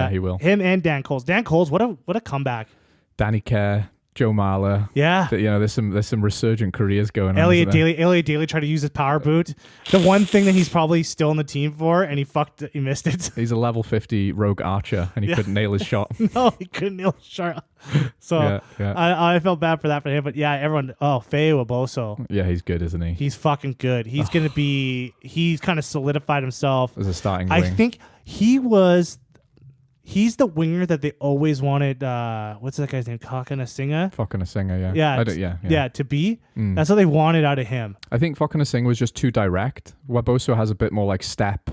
Speaker 1: he will. Him and Dan Coles. Dan Coles, what a comeback.
Speaker 2: Danny Kerr, Joe Marler.
Speaker 1: Yeah.
Speaker 2: There's some resurgent careers going on.
Speaker 1: Elliot Daly tried to use his power boot. The one thing that he's probably still in the team for, and he missed it.
Speaker 2: He's a level 50 rogue archer, and he couldn't nail his shot.
Speaker 1: No, he couldn't nail his shot. So I felt bad for that for him. But yeah, everyone, Faye Waboso.
Speaker 2: Yeah, he's good, isn't he?
Speaker 1: He's fucking good. He's going to be, he's kind of solidified himself.
Speaker 2: As a starting wing.
Speaker 1: I think he's the winger that they always wanted. What's that guy's name?
Speaker 2: Fakanasinga,
Speaker 1: yeah. Yeah, to be. That's what they wanted out of him.
Speaker 2: I think Fakanasinga was just too direct. Waboso has a bit more step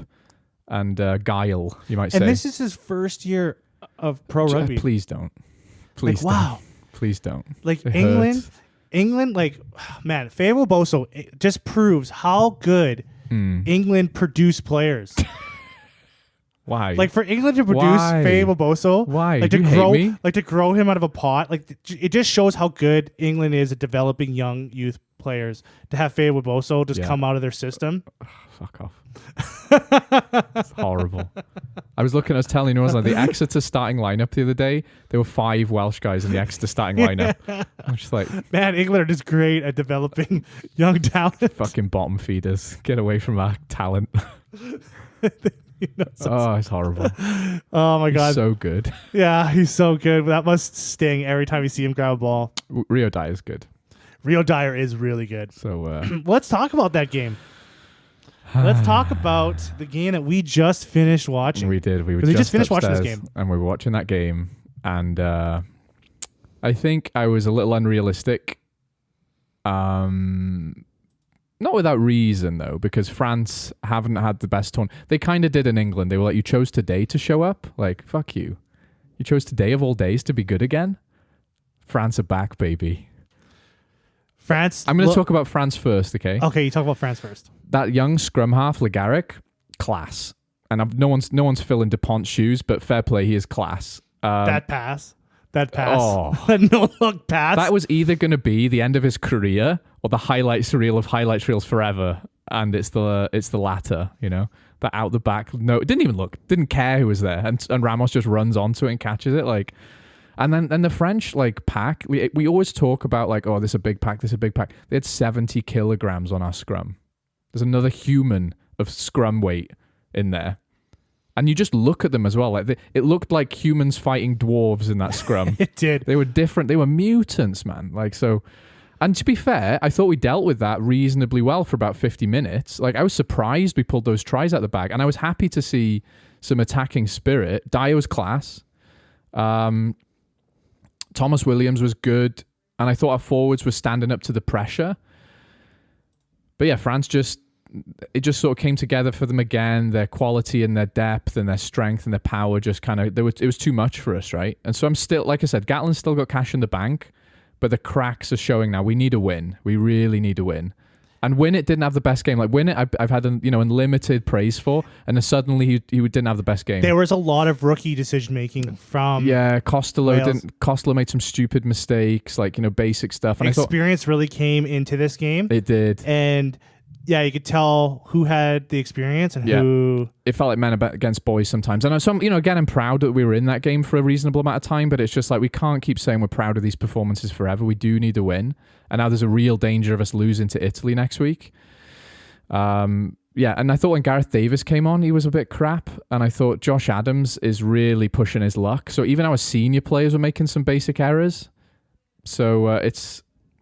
Speaker 2: and guile, you might say.
Speaker 1: And this is his first year of pro rugby.
Speaker 2: Please don't. Please don't.
Speaker 1: Wow.
Speaker 2: Please don't.
Speaker 1: England, man, Faye Waboso just proves how good England produce players.
Speaker 2: Why?
Speaker 1: For England to produce Faye Waboso,
Speaker 2: why?
Speaker 1: To grow him out of a pot, it just shows how good England is at developing young youth players. To have Faye Waboso just come out of their system.
Speaker 2: Fuck off. It's horrible. I was telling you, the Exeter starting lineup the other day, there were 5 Welsh guys in the Exeter starting lineup. I'm just
Speaker 1: man, England are just great at developing young talent.
Speaker 2: Fucking bottom feeders. Get away from our talent. It's horrible.
Speaker 1: Oh my god,
Speaker 2: he's so good.
Speaker 1: Yeah, he's so good. That must sting every time you see him grab a ball.
Speaker 2: Rio Dyer's good.
Speaker 1: Rio Dyer is really good.
Speaker 2: So
Speaker 1: let's talk about that game. Let's talk about the game that we just finished watching.
Speaker 2: We did. We
Speaker 1: just finished watching this game,
Speaker 2: and we were watching that game, and I think I was a little unrealistic. Not without reason, though, because France haven't had the best tournament. They kind of did in England. They were like, you chose today to show up? Fuck you. You chose today of all days to be good again? France are back, baby.
Speaker 1: France.
Speaker 2: I'm going to talk about France first, okay?
Speaker 1: Okay, you talk about France first.
Speaker 2: That young scrum half, Legaric, class. And no one's filling DuPont's shoes, but fair play, he is class.
Speaker 1: That pass. That pass. That no-look pass.
Speaker 2: That was either going to be the end of his career or the highlights reel of highlights reels forever. And it's the latter, you know, that out the back. No, it didn't even look, didn't care who was there. And Ramos just runs onto it and catches it. Like, and then the French like pack, we always talk about like, oh, this is a big pack, this is a big pack. They had 70 kilograms on our scrum. There's another human of scrum weight in there. And you just look at them as well. Like it looked like humans fighting dwarves in that scrum.
Speaker 1: It did.
Speaker 2: They were different. They were mutants, man. Like, so... And to be fair, I thought we dealt with that reasonably well for about 50 minutes. Like, I was surprised we pulled those tries out the bag. And I was happy to see some attacking spirit. Dyer was class. Thomas Williams was good. And I thought our forwards were standing up to the pressure. But yeah, France it just sort of came together for them again. Their quality and their depth and their strength and their power just kind of... It was too much for us, right? And so I'm still... Like I said, Gatland's still got cash in the bank. But the cracks are showing now. We need a win. We really need a win. And Winnett didn't have the best game. Like Winnett, I've had unlimited praise for, and then suddenly he didn't have the best game.
Speaker 1: There was a lot of rookie decision making from
Speaker 2: Costello made some stupid mistakes, like basic stuff. And
Speaker 1: experience really came into this game.
Speaker 2: It did,
Speaker 1: and yeah, you could tell who had the experience and who...
Speaker 2: It felt like men against boys sometimes. And again, I'm proud that we were in that game for a reasonable amount of time, but it's just like we can't keep saying we're proud of these performances forever. We do need a win. And now there's a real danger of us losing to Italy next week. And I thought when Gareth Davis came on, he was a bit crap. And I thought Josh Adams is really pushing his luck. So even our senior players were making some basic errors. So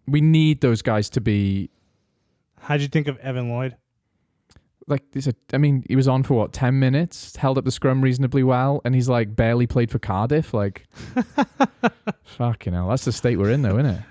Speaker 2: we need those guys to be...
Speaker 1: How'd you think of Evan Lloyd?
Speaker 2: Like, he was on for what, 10 minutes, held up the scrum reasonably well, and he's like barely played for Cardiff. Like, fucking hell, that's the state we're in, though, isn't it?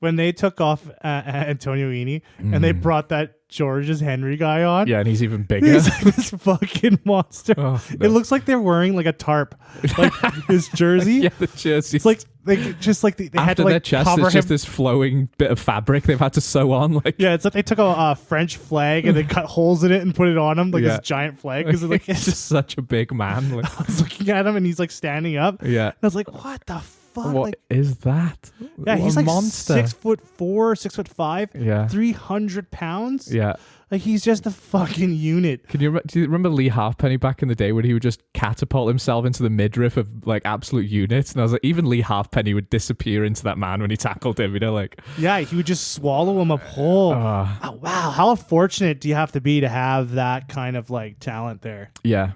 Speaker 1: When they took off Antonio Ini and they brought that George's Henry guy on.
Speaker 2: Yeah, and he's even bigger.
Speaker 1: He's like this fucking monster. Oh, no. It looks like they're wearing like a tarp, like his jersey.
Speaker 2: Yeah, the jersey.
Speaker 1: It's like they had to like
Speaker 2: their chest,
Speaker 1: cover
Speaker 2: it's just this flowing bit of fabric they've had to sew on. Like,
Speaker 1: yeah, it's like they took a French flag and they cut holes in it and put it on him like this giant flag because
Speaker 2: it's just such a big man. Like,
Speaker 1: I was looking at him and he's like standing up.
Speaker 2: Yeah,
Speaker 1: and I was like, what the fuck?
Speaker 2: What is that?
Speaker 1: Yeah, he's like
Speaker 2: monster.
Speaker 1: 6'4", 6'5".
Speaker 2: Yeah,
Speaker 1: 300 pounds.
Speaker 2: Yeah.
Speaker 1: Like, he's just a fucking unit.
Speaker 2: Do you remember Lee Halfpenny back in the day when he would just catapult himself into the midriff of like absolute units? And I was like, even Lee Halfpenny would disappear into that man when he tackled him, like...
Speaker 1: Yeah, he would just swallow him up whole. Oh, wow, how fortunate do you have to be to have that kind of like talent there?
Speaker 2: Yeah,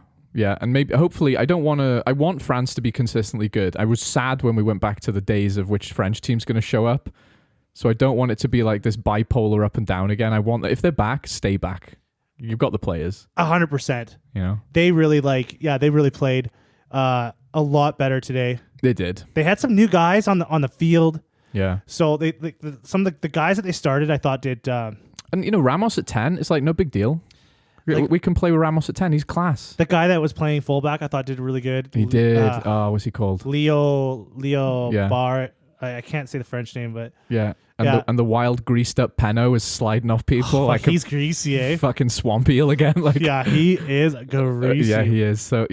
Speaker 2: and maybe, hopefully, I want France to be consistently good. I was sad when we went back to the days of which French team's going to show up. So I don't want it to be like this bipolar up and down again. I want that if they're back, stay back. You've got the players.
Speaker 1: 100%.
Speaker 2: You know?
Speaker 1: They really played a lot better today.
Speaker 2: They did.
Speaker 1: They had some new guys on the field.
Speaker 2: Yeah.
Speaker 1: So some of the guys that they started, I thought did...
Speaker 2: and Ramos at 10, it's like no big deal. Like, we can play with Ramos at 10. He's class.
Speaker 1: The guy that was playing fullback, I thought did really good.
Speaker 2: He did. What's he called?
Speaker 1: Leo Bar. I can't say the French name, but
Speaker 2: and the wild greased up Peno is sliding off people like
Speaker 1: he's greasy, eh?
Speaker 2: Fucking swamp eel again. Like,
Speaker 1: yeah, he is greasy.
Speaker 2: Yeah, he is. So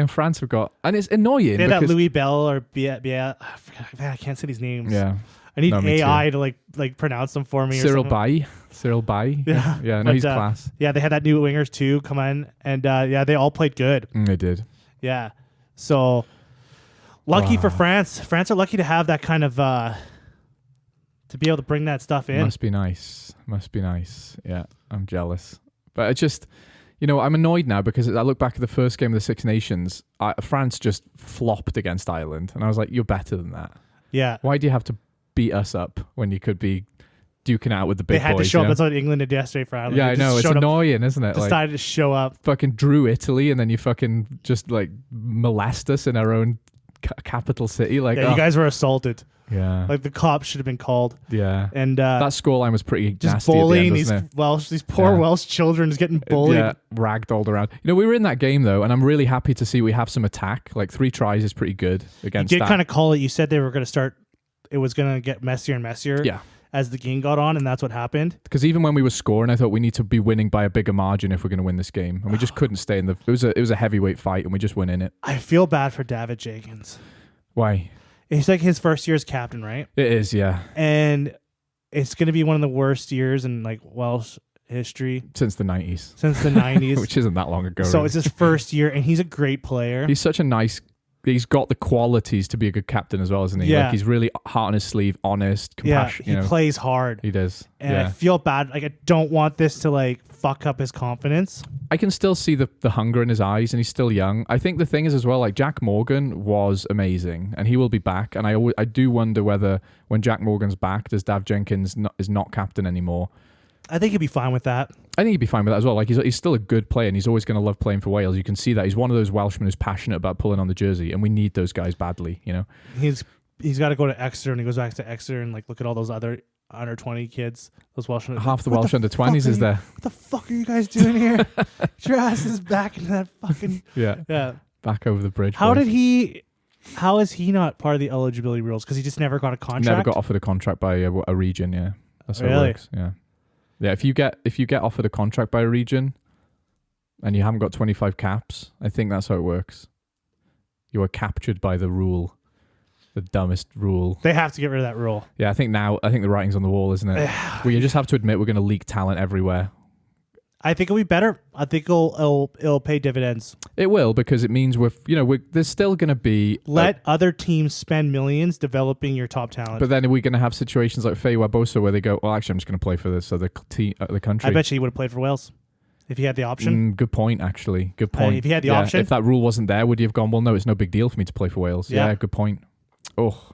Speaker 2: France have got, and it's annoying.
Speaker 1: They had that Louis Bell or Bia. I can't say these names.
Speaker 2: Yeah,
Speaker 1: I need AI to like pronounce them for me.
Speaker 2: Cyril Bay. Yeah. No, he's class.
Speaker 1: Yeah, they had that new wingers too come in, and they all played good.
Speaker 2: They did.
Speaker 1: Yeah, so. Lucky for France. France are lucky to have that kind of to be able to bring that stuff in.
Speaker 2: Must be nice. Yeah, I'm jealous. But it's just, I'm annoyed now because I look back at the first game of the Six Nations. France just flopped against Ireland. And I was like, you're better than that.
Speaker 1: Yeah.
Speaker 2: Why do you have to beat us up when you could be duking out with the big boys?
Speaker 1: They had to show up. That's what England did yesterday for Ireland.
Speaker 2: Yeah, I know. It's annoying, isn't it?
Speaker 1: Decided to show up.
Speaker 2: Fucking drew Italy and then you fucking just like molest us in our own capital city. Like,
Speaker 1: you guys were assaulted.
Speaker 2: Yeah,
Speaker 1: like the cops should have been called.
Speaker 2: Yeah,
Speaker 1: and
Speaker 2: that scoreline was pretty
Speaker 1: just
Speaker 2: nasty
Speaker 1: bullying
Speaker 2: at the end,
Speaker 1: these poor Welsh children just getting bullied.
Speaker 2: Yeah, ragdolled around. We were in that game though, and I'm really happy to see we have some attack. Like 3 tries is pretty good against.
Speaker 1: You did kind of call it. You said they were going to start. It was going to get messier and messier.
Speaker 2: Yeah.
Speaker 1: As the game got on, and that's what happened.
Speaker 2: Because even when we were scoring, I thought we need to be winning by a bigger margin if we're going to win this game, and we just couldn't stay in the. It was a heavyweight fight, and we just went in it.
Speaker 1: I feel bad for David Jenkins.
Speaker 2: Why?
Speaker 1: It's like his first year as captain, right?
Speaker 2: It is, yeah.
Speaker 1: And it's going to be one of the worst years in like Welsh history
Speaker 2: Since the 90s.
Speaker 1: since the 90s.
Speaker 2: Which isn't that long ago.
Speaker 1: So
Speaker 2: really.
Speaker 1: it's his first year, and he's a great player.
Speaker 2: He's such a nice... He's got the qualities to be a good captain as well, isn't he?
Speaker 1: Yeah.
Speaker 2: Like he's really heart on his sleeve, honest, compassionate.
Speaker 1: He plays hard.
Speaker 2: He does.
Speaker 1: And I feel bad. Like, I don't want this to like fuck up his confidence.
Speaker 2: I can still see the hunger in his eyes, and he's still young. I think the thing is as well, like Jack Morgan was amazing, and he will be back. And I do wonder whether when Jack Morgan's back, does Dav Jenkins is not captain anymore?
Speaker 1: I think he'd be fine with that.
Speaker 2: I think he'd be fine with that as well. Like he's still a good player, and he's always going to love playing for Wales. You can see that he's one of those Welshmen who's passionate about pulling on the jersey, and we need those guys badly. You know,
Speaker 1: he's got to go to Exeter, and he goes back to Exeter and like look at all those other under 20 kids. Those Welshmen.
Speaker 2: Half the Welsh under 20s is there.
Speaker 1: What the fuck are you guys doing here? Get your asses back into that fucking yeah.
Speaker 2: Back over the bridge.
Speaker 1: How is he not part of the eligibility rules? Because he just never got a contract.
Speaker 2: Never got offered a contract by a region. Yeah, that's how it works. Yeah. Yeah, if you get offered a contract by a region and you haven't got 25 caps, I think that's how it works. You are captured by the rule, the dumbest rule.
Speaker 1: They have to get rid of that rule.
Speaker 2: Yeah, I think the writing's on the wall, isn't it? We just have to admit we're going to leak talent everywhere.
Speaker 1: I think it'll be better. I think it'll pay dividends.
Speaker 2: It will, because it means there's still going to be...
Speaker 1: Let other teams spend millions developing your top talent.
Speaker 2: But then are we going to have situations like Faye Wabosa where they go, well, actually, I'm just going to play for this other the country.
Speaker 1: I bet you he would have played for Wales if he had the option.
Speaker 2: Good point, actually. Good point.
Speaker 1: If he had the option.
Speaker 2: If that rule wasn't there, would you have gone, well, no, it's no big deal for me to play for Wales? Yeah, good point. Oh,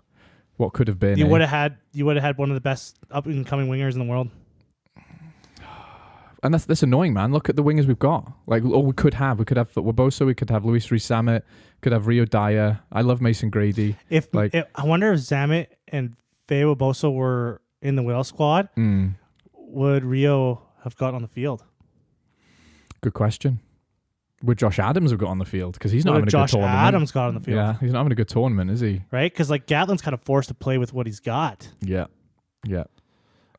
Speaker 2: what could have been.
Speaker 1: You would have had one of the best up-and-coming wingers in the world.
Speaker 2: And that's annoying, man. Look at the wingers we've got. Like, we could have Wabosa, we could have Luis Rees-Zammit, could have Rio Dyer. I love Mason Grady.
Speaker 1: I wonder if Zammit and Faye Wabosa were in the Wales squad, would Rio have got on the field?
Speaker 2: Good question. Would Josh Adams have got on the field? Because he's not having a good tournament.
Speaker 1: Josh Adams got on the field.
Speaker 2: Yeah, he's not having a good tournament, is he?
Speaker 1: Right? Because like Gatlin's kind of forced to play with what he's got.
Speaker 2: Yeah.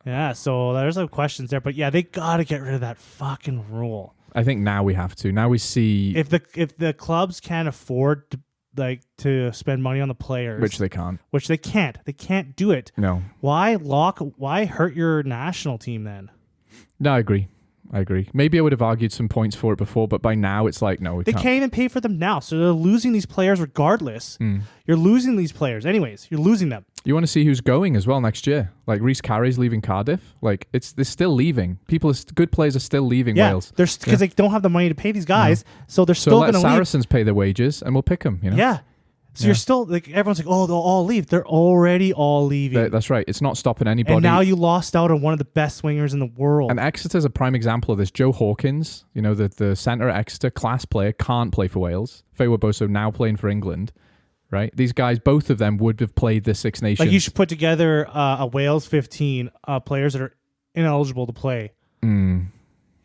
Speaker 1: Yeah, so there's some questions there, but yeah, they got to get rid of that fucking rule.
Speaker 2: I think now we have to. Now we see
Speaker 1: if the clubs can't afford to spend money on the players,
Speaker 2: which they can't.
Speaker 1: They can't do it.
Speaker 2: No.
Speaker 1: Why hurt your national team then?
Speaker 2: No, I agree. Maybe I would have argued some points for it before, but by now it's like, no,
Speaker 1: they can't even pay for them now. So they're losing these players regardless. You're losing these players anyways. You're losing them.
Speaker 2: You want to see who's going as well next year. Like Rhys Carey's leaving Cardiff. Like they're still leaving. Good players are still leaving Wales.
Speaker 1: Because they don't have the money to pay these guys, so they're still going to leave.
Speaker 2: So let Saracens pay their wages, and we'll pick them. You know?
Speaker 1: Yeah. So you're still like everyone's like, oh, they'll all leave. They're already all leaving.
Speaker 2: That's right. It's not stopping anybody.
Speaker 1: And now you lost out on one of the best swingers in the world.
Speaker 2: And Exeter's a prime example of this. Joe Hawkins, the centre at Exeter, class player, can't play for Wales. Faye Wabosa now playing for England. Right? These guys, both of them would have played the Six Nations.
Speaker 1: Like you should put together a Wales 15 players that are ineligible to play, and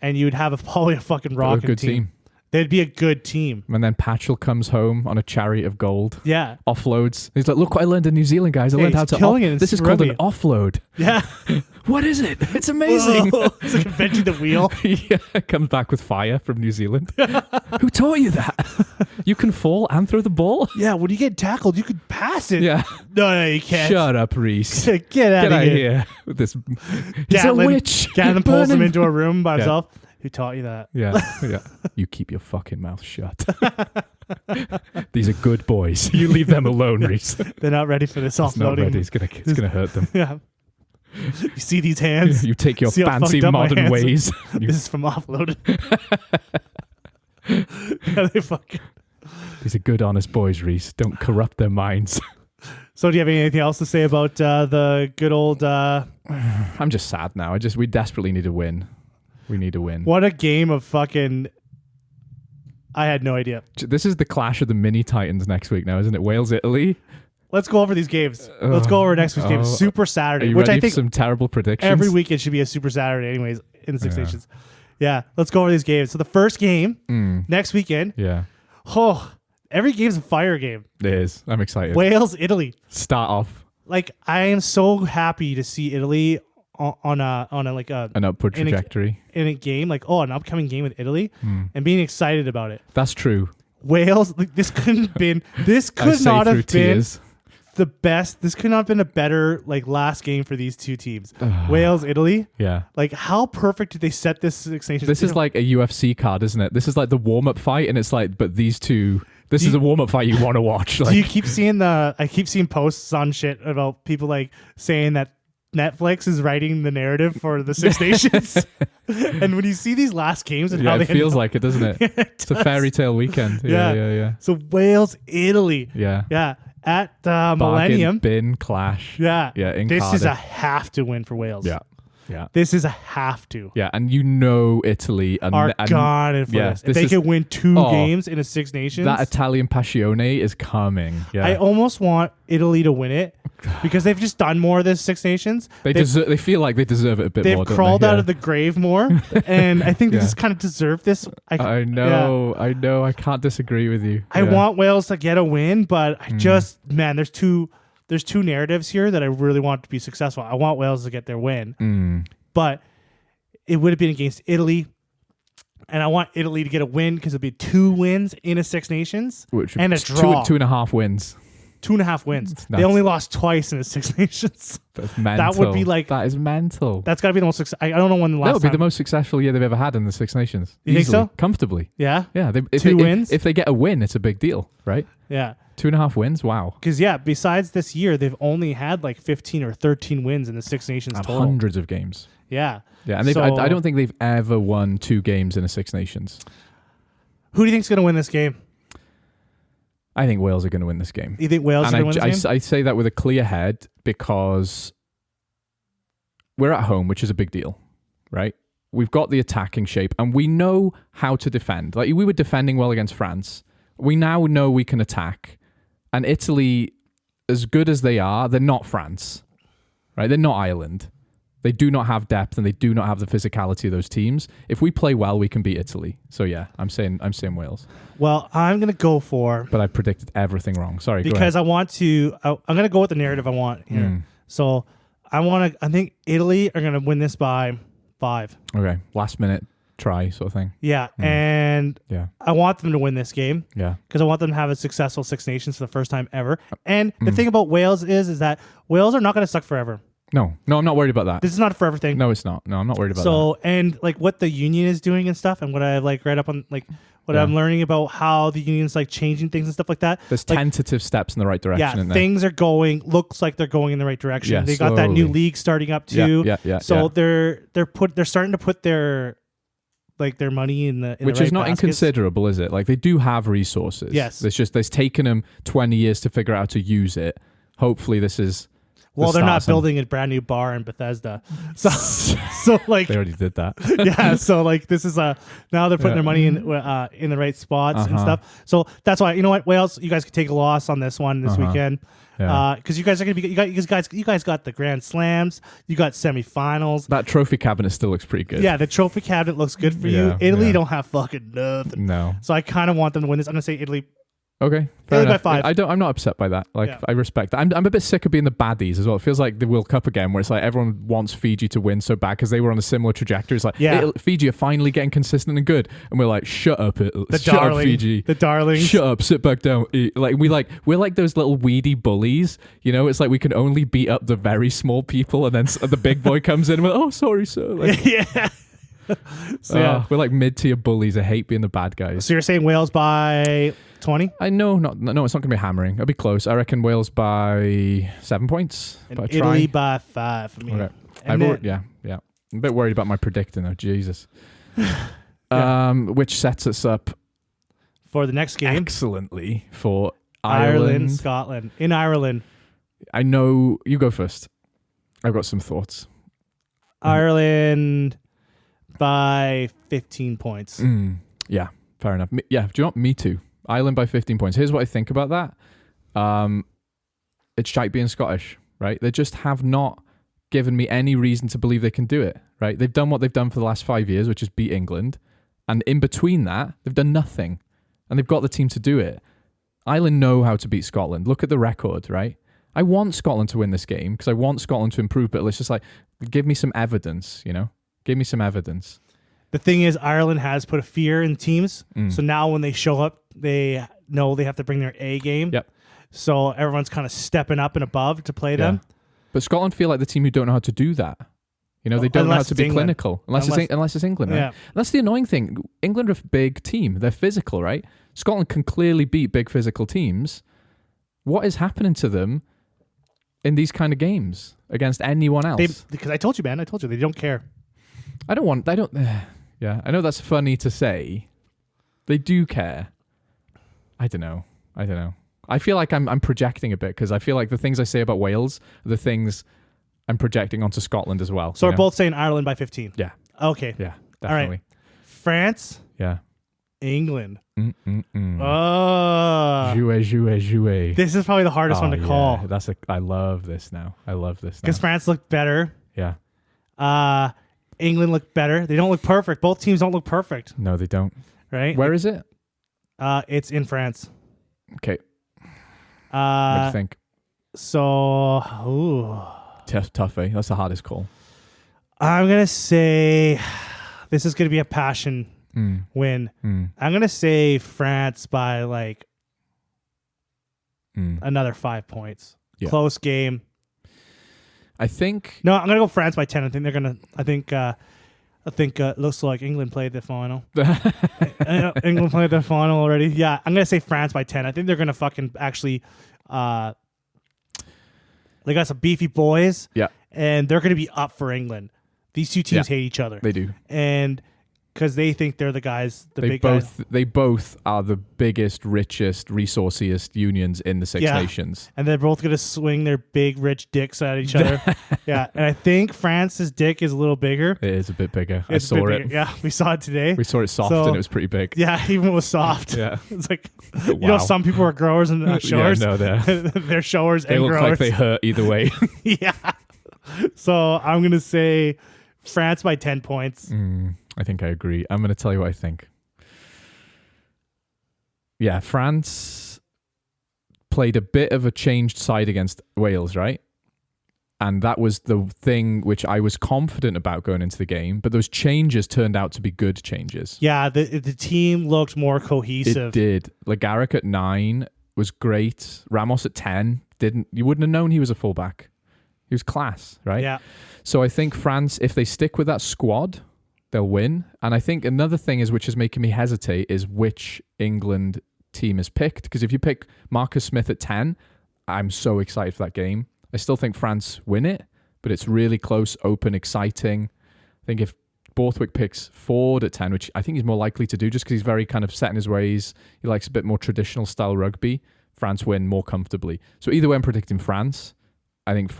Speaker 1: you'd have probably a fucking rocking team. They'd be a good team.
Speaker 2: And then Patchell comes home on a chariot of gold.
Speaker 1: Yeah.
Speaker 2: Offloads. He's like, look what I learned in New Zealand, guys. I learned how to... This is called an offload.
Speaker 1: Yeah.
Speaker 2: What is it? It's amazing.
Speaker 1: It's like inventing the wheel.
Speaker 2: Yeah. Comes back with fire from New Zealand. Who taught you that? You can fall and throw the ball?
Speaker 1: Yeah, when you get tackled, you could pass it.
Speaker 2: Yeah.
Speaker 1: No, you can't.
Speaker 2: Shut up, Reese.
Speaker 1: Get out of here.
Speaker 2: With this... He's a witch.
Speaker 1: Gatlin pulls him into a room by himself. Who taught you that?
Speaker 2: Yeah. You keep your fucking mouth shut. These are good boys. You leave them alone, Reese.
Speaker 1: They're not ready for this offloading.
Speaker 2: Not ready. It's gonna hurt them.
Speaker 1: Yeah. You see these hands?
Speaker 2: You take your fancy modern ways.
Speaker 1: This is from offloaded. Yeah, they fucking...
Speaker 2: These are good, honest boys, Reese. Don't corrupt their minds.
Speaker 1: So do you have anything else to say about the good old...
Speaker 2: I'm just sad now. We desperately need a win. We need a win.
Speaker 1: What a game of fucking... I had no idea.
Speaker 2: This is the clash of the mini titans next week now, isn't it? Wales, Italy.
Speaker 1: Let's go over these games. Let's go over next week's game. Super Saturday.
Speaker 2: Are you
Speaker 1: which
Speaker 2: ready
Speaker 1: I think
Speaker 2: for some terrible predictions?
Speaker 1: Every weekend should be a Super Saturday anyways in the Six Nations. Yeah, let's go over these games. So the first game next weekend.
Speaker 2: Yeah.
Speaker 1: Oh, every game's a fire game.
Speaker 2: It is. I'm excited.
Speaker 1: Wales, Italy.
Speaker 2: Start off.
Speaker 1: Like, I am so happy to see Italy on an upward
Speaker 2: trajectory
Speaker 1: in a game, like an upcoming game with Italy, and being excited about it.
Speaker 2: That's true.
Speaker 1: Wales, like, this could not have been the best. This could not have been a better like last game for these two teams. Wales, Italy.
Speaker 2: Yeah.
Speaker 1: Like how perfect did they set this Six Nations?
Speaker 2: This is like a UFC card, isn't it? This is like the warm-up fight, and it's like, but these two. This is a warm-up fight you want to watch. Like,
Speaker 1: do you keep seeing I keep seeing posts on shit about people like saying that Netflix is writing the narrative for the Six Nations. And when you see these last games and how they
Speaker 2: it feels like it, doesn't it? It's a fairy tale weekend. Yeah.
Speaker 1: So Wales, Italy.
Speaker 2: Yeah.
Speaker 1: At Millennium.
Speaker 2: Bin clash.
Speaker 1: Yeah.
Speaker 2: In
Speaker 1: this
Speaker 2: Cardiff.
Speaker 1: is a have to win for Wales.
Speaker 2: Yeah.
Speaker 1: This is a have to.
Speaker 2: Yeah, and Italy
Speaker 1: are gone for this. If they could win 2 games in a Six Nations.
Speaker 2: That Italian passione is coming. Yeah.
Speaker 1: I almost want Italy to win it because they've just done more of this Six Nations.
Speaker 2: They feel like they deserve it a bit more.
Speaker 1: They've crawled out of the grave more, and I think they just kind of deserve this.
Speaker 2: I know. I can't disagree with you.
Speaker 1: I want Wales to get a win, but I just there's two narratives here that I really want to be successful. I want Wales to get their win, but it would have been against Italy, and I want Italy to get a win because it'd be 2 wins in a Six Nations and a draw.
Speaker 2: 2.5 wins.
Speaker 1: 2.5 wins. They only lost twice in the Six Nations.
Speaker 2: That's mental.
Speaker 1: That would be like
Speaker 2: that is mental.
Speaker 1: That's got to be the most. I don't know when the last.
Speaker 2: That would be the most successful year they've ever had in the Six Nations.
Speaker 1: You think so?
Speaker 2: Comfortably.
Speaker 1: Yeah.
Speaker 2: Yeah. If
Speaker 1: 2 wins.
Speaker 2: If they get a win, it's a big deal, right?
Speaker 1: Yeah.
Speaker 2: 2.5 wins. Wow.
Speaker 1: Because besides this year, they've only had like 15 or 13 wins in the Six Nations total.
Speaker 2: Hundreds of games.
Speaker 1: Yeah.
Speaker 2: Yeah, and I don't think they've ever won 2 games in a Six Nations.
Speaker 1: Who do you think's going to win this game?
Speaker 2: I think Wales are going to win this game.
Speaker 1: You think Wales are going to win this game?
Speaker 2: I say that with a clear head because we're at home, which is a big deal, right? We've got the attacking shape, and we know how to defend. Like we were defending well against France. We now know we can attack. And Italy, as good as they are, they're not France, right? They're not Ireland. They do not have depth, and they do not have the physicality of those teams. If we play well, we can beat Italy. So yeah, I'm saying Wales.
Speaker 1: Well, I'm gonna go for.
Speaker 2: But I predicted everything wrong. Sorry.
Speaker 1: Because I'm gonna go with the narrative I want here. So I think Italy are gonna win this by 5.
Speaker 2: Okay, last minute try sort of thing.
Speaker 1: Yeah, and I want them to win this game.
Speaker 2: Yeah,
Speaker 1: because I want them to have a successful Six Nations for the first time ever. And the thing about Wales is that Wales are not gonna suck forever.
Speaker 2: No, I'm not worried about that.
Speaker 1: This is not a forever thing.
Speaker 2: No, it's not. No, I'm not worried about that.
Speaker 1: So, and like what the union is doing and stuff, and what I like read up on, like what I'm learning about how the union's like changing things and stuff like that.
Speaker 2: There's tentative steps in the right direction.
Speaker 1: Yeah, things are looks like they're going in the right direction.
Speaker 2: Yeah,
Speaker 1: they got that new league starting up too.
Speaker 2: Yeah.
Speaker 1: So they're starting to put their money in the
Speaker 2: which
Speaker 1: right
Speaker 2: is not
Speaker 1: baskets.
Speaker 2: Inconsiderable, is it? Like they do have resources.
Speaker 1: Yes.
Speaker 2: It's taken them 20 years to figure out how to use it. Hopefully this is.
Speaker 1: Well, they're not building a brand new bar in Bethesda, so like
Speaker 2: they already did that.
Speaker 1: Yeah, so like this is now they're putting their money in the right spots and stuff. So that's why you know what, Wales, you guys could take a loss on this one this weekend because you guys are gonna be you guys got the Grand Slams, you got semifinals.
Speaker 2: That trophy cabinet still looks pretty good.
Speaker 1: Yeah, the trophy cabinet looks good for you. Italy don't have fucking nothing.
Speaker 2: No,
Speaker 1: so I kind of want them to win this. I'm gonna say Italy.
Speaker 2: Okay,
Speaker 1: fair enough. By 5.
Speaker 2: I'm not upset by that. Like I respect that. I'm a bit sick of being the baddies as well. It feels like the World Cup again, where it's like everyone wants Fiji to win so bad because they were on a similar trajectory. It's like Fiji are finally getting consistent and good, and we're like, shut up, Fiji,
Speaker 1: the darlings,
Speaker 2: shut up, sit back down. We're like those little weedy bullies. You know, it's like we can only beat up the very small people, and then the big boy comes in and we're, oh, sorry, sir. Like,
Speaker 1: yeah. So
Speaker 2: we're like mid-tier bullies. I hate being the bad guys.
Speaker 1: So you're saying Wales by 20?
Speaker 2: I know, it's not going to be hammering. It'll be close. I reckon Wales by 7 points.
Speaker 1: And Italy by 5 for me.
Speaker 2: Okay. I'm a bit worried about my predicting though. Jesus. Which sets us up
Speaker 1: for the next game
Speaker 2: excellently for
Speaker 1: Ireland, Scotland. In Ireland.
Speaker 2: I know you go first. I've got some thoughts.
Speaker 1: Ireland by 15 points.
Speaker 2: Yeah, fair enough. Do you know what? Me too. Ireland by 15 points. Here's what I think about that. It's shite being Scottish, right? They just have not given me any reason to believe they can do it, right? They've done what they've done for the last 5 years, which is beat England. And in between that, they've done nothing. And they've got the team to do it. Ireland know how to beat Scotland. Look at the record, right? I want Scotland to win this game because I want Scotland to improve, but it's just like, give me some evidence, you know? Give me some evidence.
Speaker 1: The thing is, Ireland has put a fear in teams. So now when they show up, they know they have to bring their A game.
Speaker 2: Yep.
Speaker 1: So everyone's kind of stepping up and above to play them.
Speaker 2: But Scotland feel like the team who don't know how to do that. You know, they don't know how to be clinical. Unless it's England, right?
Speaker 1: Yeah.
Speaker 2: That's the annoying thing. England are a big team. They're physical, right? Scotland can clearly beat big physical teams. What is happening to them in these kind of games against anyone else?
Speaker 1: Because I told you, man. I told you. They don't care.
Speaker 2: Yeah, I know that's funny to say. They do care. I don't know. I feel like I'm projecting a bit because I feel like the things I say about Wales are the things I'm projecting onto Scotland as well.
Speaker 1: So we're both saying Ireland by 15.
Speaker 2: Yeah.
Speaker 1: Okay.
Speaker 2: Yeah, definitely.
Speaker 1: All right. France.
Speaker 2: Yeah.
Speaker 1: England.
Speaker 2: Jouer.
Speaker 1: This is probably the hardest one to call.
Speaker 2: I love this now.
Speaker 1: Because France looked better.
Speaker 2: Yeah.
Speaker 1: England looked better. They don't look perfect. Both teams don't look perfect.
Speaker 2: No, they don't.
Speaker 1: Right?
Speaker 2: Where is it?
Speaker 1: It's in France.
Speaker 2: Okay. What do you think?
Speaker 1: So,
Speaker 2: Tough, eh? That's the hardest call.
Speaker 1: I'm going to say this is going to be a passion win. I'm going to say France by like another 5 points. Yeah. Close game.
Speaker 2: I think...
Speaker 1: No, I'm going to go France by 10. I think they're going to... I think it looks like England played the final. England played the final already. Yeah, I'm going to say France by 10. I think they're going to fucking actually... they got some beefy boys.
Speaker 2: Yeah.
Speaker 1: And they're going to be up for England. These two teams hate each other.
Speaker 2: They do.
Speaker 1: And because they think they're the guys, big
Speaker 2: guys.
Speaker 1: guys.
Speaker 2: They both are the biggest, richest, resourciest unions in the Six Nations.
Speaker 1: And they're both going to swing their big, rich dicks at each other. Yeah. And I think France's dick is a little bigger.
Speaker 2: It is a bit bigger. I saw it.
Speaker 1: Yeah. We saw it today.
Speaker 2: We saw it soft and it was pretty big.
Speaker 1: Yeah. Even it was soft.
Speaker 2: Yeah.
Speaker 1: It's like, you know, some people are growers and not showers.
Speaker 2: Yeah, no,
Speaker 1: they're showers
Speaker 2: they
Speaker 1: and
Speaker 2: look
Speaker 1: growers.
Speaker 2: like they hurt either way.
Speaker 1: Yeah. So I'm going to say France by 10 points.
Speaker 2: I think I agree. I'm going to tell you what I think. Yeah, France played a bit of a changed side against Wales, right? And that was the thing which I was confident about going into the game. But those changes turned out to be good changes.
Speaker 1: Yeah, the team looked more cohesive.
Speaker 2: It did. Legaric at 9 was great. Ramos at 10 you wouldn't have known he was a fullback. He was class, right?
Speaker 1: Yeah.
Speaker 2: So I think France, if they stick with that squad, they'll win. And I think another thing which is making me hesitate is which England team is picked. Because if you pick Marcus Smith at 10, I'm so excited for that game. I still think France win it, but it's really close, open, exciting. I think if Borthwick picks Ford at 10, which I think he's more likely to do just because he's very kind of set in his ways, he likes a bit more traditional style rugby, France win more comfortably. So either way, I'm predicting France. I think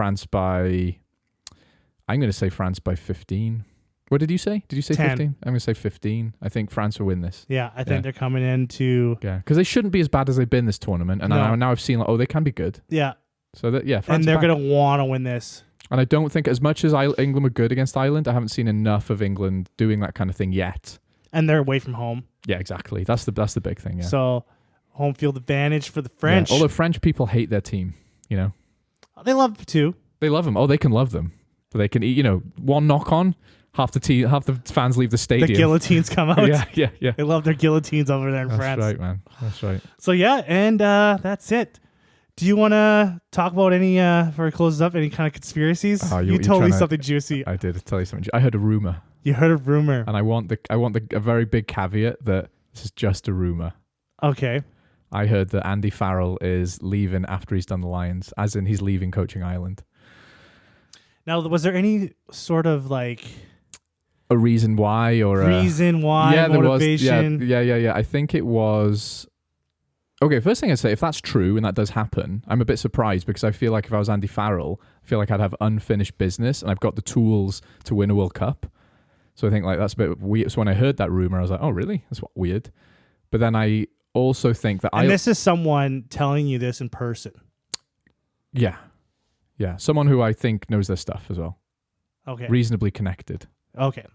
Speaker 2: I'm going to say France by 15. What did you say? Did you say
Speaker 1: 10.
Speaker 2: 15? I'm going to say 15. I think France will win this.
Speaker 1: Yeah, I think they're coming into...
Speaker 2: Yeah, because they shouldn't be as bad as they've been this tournament. And now I've seen, they can be good.
Speaker 1: Yeah.
Speaker 2: So, France
Speaker 1: and they're going to want to win this.
Speaker 2: And I don't think, as much as England were good against Ireland, I haven't seen enough of England doing that kind of thing yet.
Speaker 1: And they're away from home.
Speaker 2: Yeah, exactly. That's the big thing, yeah.
Speaker 1: So, home field advantage for the French.
Speaker 2: Yeah. Although French people hate their team, you know.
Speaker 1: They love to.
Speaker 2: They love them. They can love them. But they can eat, one knock on, half the fans leave the stadium.
Speaker 1: The guillotines come out.
Speaker 2: Yeah.
Speaker 1: They love their guillotines over there in
Speaker 2: That's
Speaker 1: France.
Speaker 2: right, man. That's right.
Speaker 1: So, yeah, and that's it. Do you want to talk about any, before it closes up, any kind of conspiracies? You told me something juicy.
Speaker 2: I did tell you something. I heard a rumor.
Speaker 1: You heard a rumor.
Speaker 2: And I want a very big caveat that this is just a rumor.
Speaker 1: Okay.
Speaker 2: I heard that Andy Farrell is leaving after he's done the Lions, as in he's leaving coaching Ireland.
Speaker 1: Now, was there any sort of like...
Speaker 2: A reason why
Speaker 1: motivation?
Speaker 2: Yeah. I think it was... Okay, first thing I'd say, if that's true and that does happen, I'm a bit surprised because I feel like if I was Andy Farrell, I feel like I'd have unfinished business and I've got the tools to win a World Cup. So I think like that's a bit weird. So when I heard that rumor, I was like, oh, really? That's weird. But then I also think that
Speaker 1: this is someone telling you this in person.
Speaker 2: Yeah. Yeah. Someone who I think knows their stuff as well.
Speaker 1: Okay.
Speaker 2: Reasonably connected.
Speaker 1: Okay.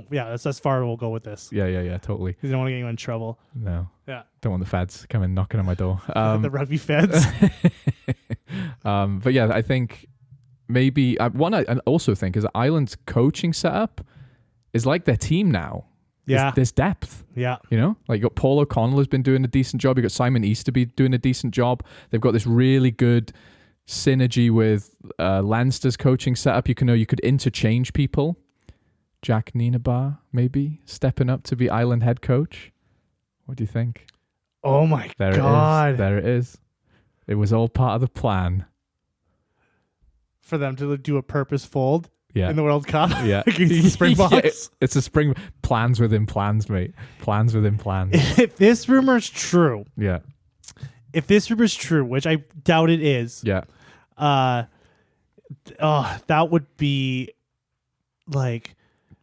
Speaker 1: That's as far as we'll go with this.
Speaker 2: Yeah, totally.
Speaker 1: Because you don't want to get you in trouble.
Speaker 2: No.
Speaker 1: Yeah.
Speaker 2: Don't want the feds coming knocking on my door.
Speaker 1: The rugby feds.
Speaker 2: But yeah, I think maybe I also think is that Ireland's coaching setup is like their team now.
Speaker 1: Yeah.
Speaker 2: There's depth.
Speaker 1: Yeah.
Speaker 2: You know, like you got Paul O'Connell has been doing a decent job. You got Simon Easterby doing a decent job. They've got this really good synergy with Leinster's coaching setup. You could interchange people. Jack Nienaber maybe stepping up to be Ireland head coach. What do you think?
Speaker 1: Oh my
Speaker 2: God! There it is. It was all part of the plan
Speaker 1: for them to do a purpose fold.
Speaker 2: Yeah.
Speaker 1: In the World Cup.
Speaker 2: Yeah.
Speaker 1: Against the Springboks.
Speaker 2: Yeah, it's a spring plans within plans, mate. Plans within plans.
Speaker 1: If this rumor is true.
Speaker 2: Yeah.
Speaker 1: If this rumor is true, which I doubt it is.
Speaker 2: Yeah.
Speaker 1: That would be like.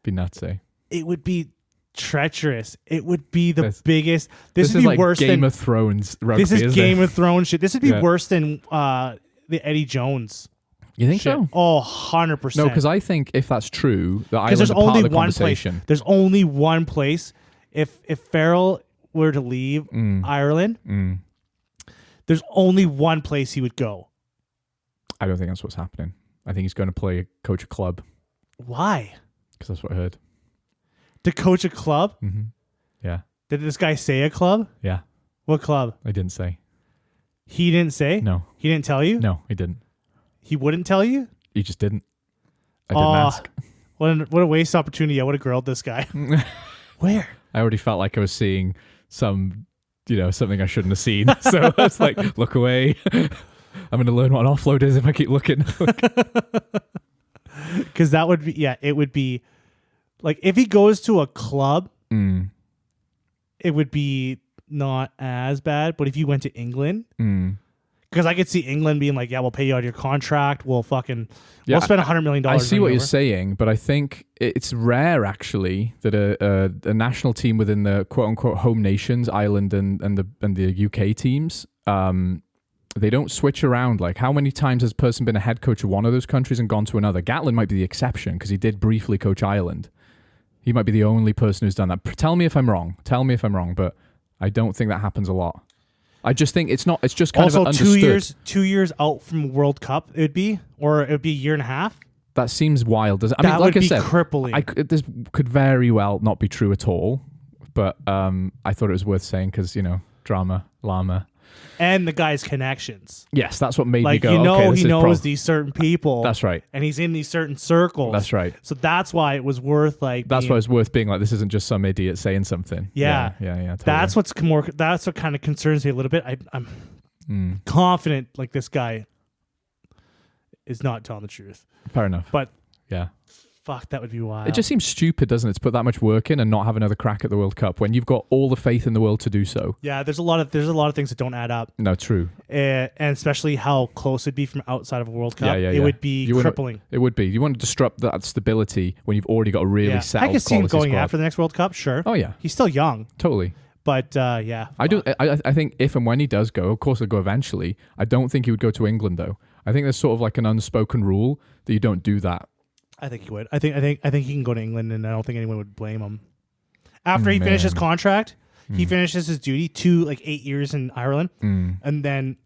Speaker 2: Be nuts, eh?
Speaker 1: It would be treacherous. It would be the biggest. This would
Speaker 2: is
Speaker 1: be
Speaker 2: like
Speaker 1: worse
Speaker 2: Game
Speaker 1: than
Speaker 2: of Thrones rugby.
Speaker 1: This is Game of Thrones shit. This would be worse than the Eddie Jones.
Speaker 2: You think
Speaker 1: shit.
Speaker 2: so?
Speaker 1: Oh, 100%.
Speaker 2: No, because I think if that's true, the Ireland are part of the conversation.
Speaker 1: There's only one place. If Farrell were to leave Ireland, there's only one place he would go.
Speaker 2: I don't think that's what's happening. I think he's going to coach a club.
Speaker 1: Why?
Speaker 2: Because that's what I heard.
Speaker 1: To coach a club?
Speaker 2: Mm-hmm. Yeah.
Speaker 1: Did this guy say a club?
Speaker 2: Yeah.
Speaker 1: What club?
Speaker 2: I didn't say.
Speaker 1: He didn't say?
Speaker 2: No.
Speaker 1: He didn't tell you?
Speaker 2: No, he didn't.
Speaker 1: He wouldn't tell you?
Speaker 2: He just didn't. I didn't ask.
Speaker 1: What a waste opportunity. I would have grilled this guy. Where?
Speaker 2: I already felt like I was seeing something I shouldn't have seen. So I was like, look away. I'm going to learn what an offload is if I keep looking.
Speaker 1: Because that would be, it would be, like, if he goes to a club, it would be not as bad. But if you went to England, because I could see England being like, yeah, we'll pay you out of your contract. We'll spend $100 million.
Speaker 2: I see what you're saying, but I think it's rare actually that a national team within the quote unquote home nations, Ireland and the UK teams, they don't switch around. Like, how many times has a person been a head coach of one of those countries and gone to another? Gatlin might be the exception because he did briefly coach Ireland. He might be the only person who's done that. Tell me if I'm wrong, but I don't think that happens a lot. I just think it's just kind
Speaker 1: also
Speaker 2: of understood.
Speaker 1: 2 years out from World Cup, it would be a year and a half.
Speaker 2: That seems wild. Does it?
Speaker 1: That would be crippling.
Speaker 2: This could very well not be true at all, but I thought it was worth saying because, drama, llama.
Speaker 1: And the guy's connections.
Speaker 2: Yes, that's what made me go,
Speaker 1: he knows these certain people.
Speaker 2: That's right.
Speaker 1: And he's in these certain circles.
Speaker 2: That's right.
Speaker 1: So that's why it was worth
Speaker 2: why it's worth being like, this isn't just some idiot saying something.
Speaker 1: Yeah.
Speaker 2: Totally.
Speaker 1: That's what kind of concerns me a little bit. I'm confident like this guy is not telling the truth.
Speaker 2: Fair enough.
Speaker 1: But
Speaker 2: yeah.
Speaker 1: Fuck, that would be wild.
Speaker 2: It just seems stupid, doesn't it, to put that much work in and not have another crack at the World Cup when you've got all the faith in the world to do so.
Speaker 1: Yeah, there's a lot of things that don't add up.
Speaker 2: No, true.
Speaker 1: And especially how close it'd be from outside of a World Cup. It would be crippling.
Speaker 2: It would be. You want to disrupt that stability when you've already got a really settled
Speaker 1: I can see him going
Speaker 2: squad.
Speaker 1: after the next World Cup, sure.
Speaker 2: Oh, yeah.
Speaker 1: He's still young.
Speaker 2: Totally.
Speaker 1: But, yeah.
Speaker 2: I think if and when he does go, of course he'll go eventually. I don't think he would go to England, though. I think there's sort of like an unspoken rule that you don't do that.
Speaker 1: I think he would. I think he can go to England, and I don't think anyone would blame him. After he finishes contract, he finishes his duty 8 years in Ireland, and then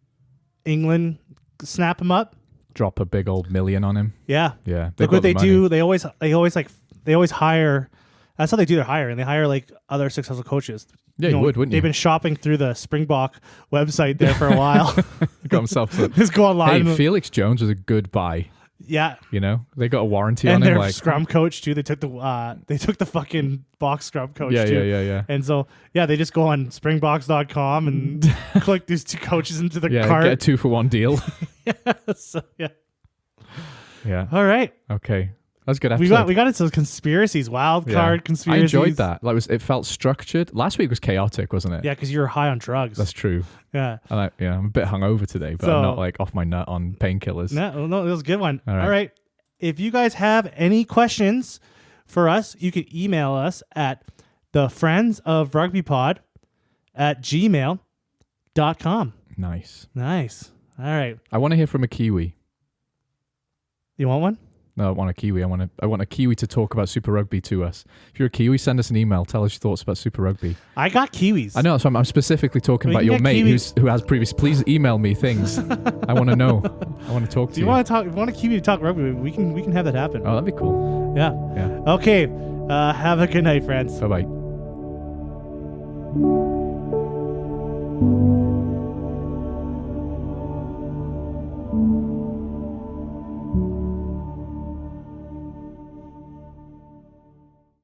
Speaker 1: England snap him up,
Speaker 2: drop a big old million on him.
Speaker 1: Yeah.
Speaker 2: Look
Speaker 1: what they do. They always hire. That's how they do their hiring. They hire other successful coaches.
Speaker 2: Yeah, you would, wouldn't you?
Speaker 1: They've been shopping through the Springbok website there for a while.
Speaker 2: Got himself.
Speaker 1: Just go online.
Speaker 2: Hey, Felix Jones was a good buy.
Speaker 1: Yeah,
Speaker 2: they got a warranty
Speaker 1: on
Speaker 2: him.
Speaker 1: And their scrum coach too. They took the fucking box scrum coach too.
Speaker 2: Yeah.
Speaker 1: And so they just go on springboks.com and click these two coaches into the cart.
Speaker 2: Get a 2-for-1 deal. Yeah.
Speaker 1: All right.
Speaker 2: Okay. That's a good episode.
Speaker 1: We got into conspiracies, wild card conspiracies.
Speaker 2: I enjoyed that. It felt structured. Last week was chaotic, wasn't it?
Speaker 1: Yeah, because you were high on drugs.
Speaker 2: That's true.
Speaker 1: Yeah.
Speaker 2: I'm a bit hungover today, but I'm not off my nut on painkillers.
Speaker 1: No, it was a good one. All right. If you guys have any questions for us, you can email us at thefriendsofrugbypod@gmail.com.
Speaker 2: Nice.
Speaker 1: All right.
Speaker 2: I want to hear from a Kiwi.
Speaker 1: You want one?
Speaker 2: No, I want a Kiwi. I want a Kiwi to talk about Super Rugby to us. If you're a Kiwi, send us an email. Tell us your thoughts about Super Rugby.
Speaker 1: I got Kiwis.
Speaker 2: I know, so I'm specifically talking about your mate who has previous. Please email me things. I want to know. I want to talk to you.
Speaker 1: Do you want to talk? If you want a Kiwi to talk rugby, we can have that happen.
Speaker 2: Oh, that'd be cool.
Speaker 1: Yeah.
Speaker 2: Yeah.
Speaker 1: Okay. Have a good night, friends.
Speaker 2: Bye-bye.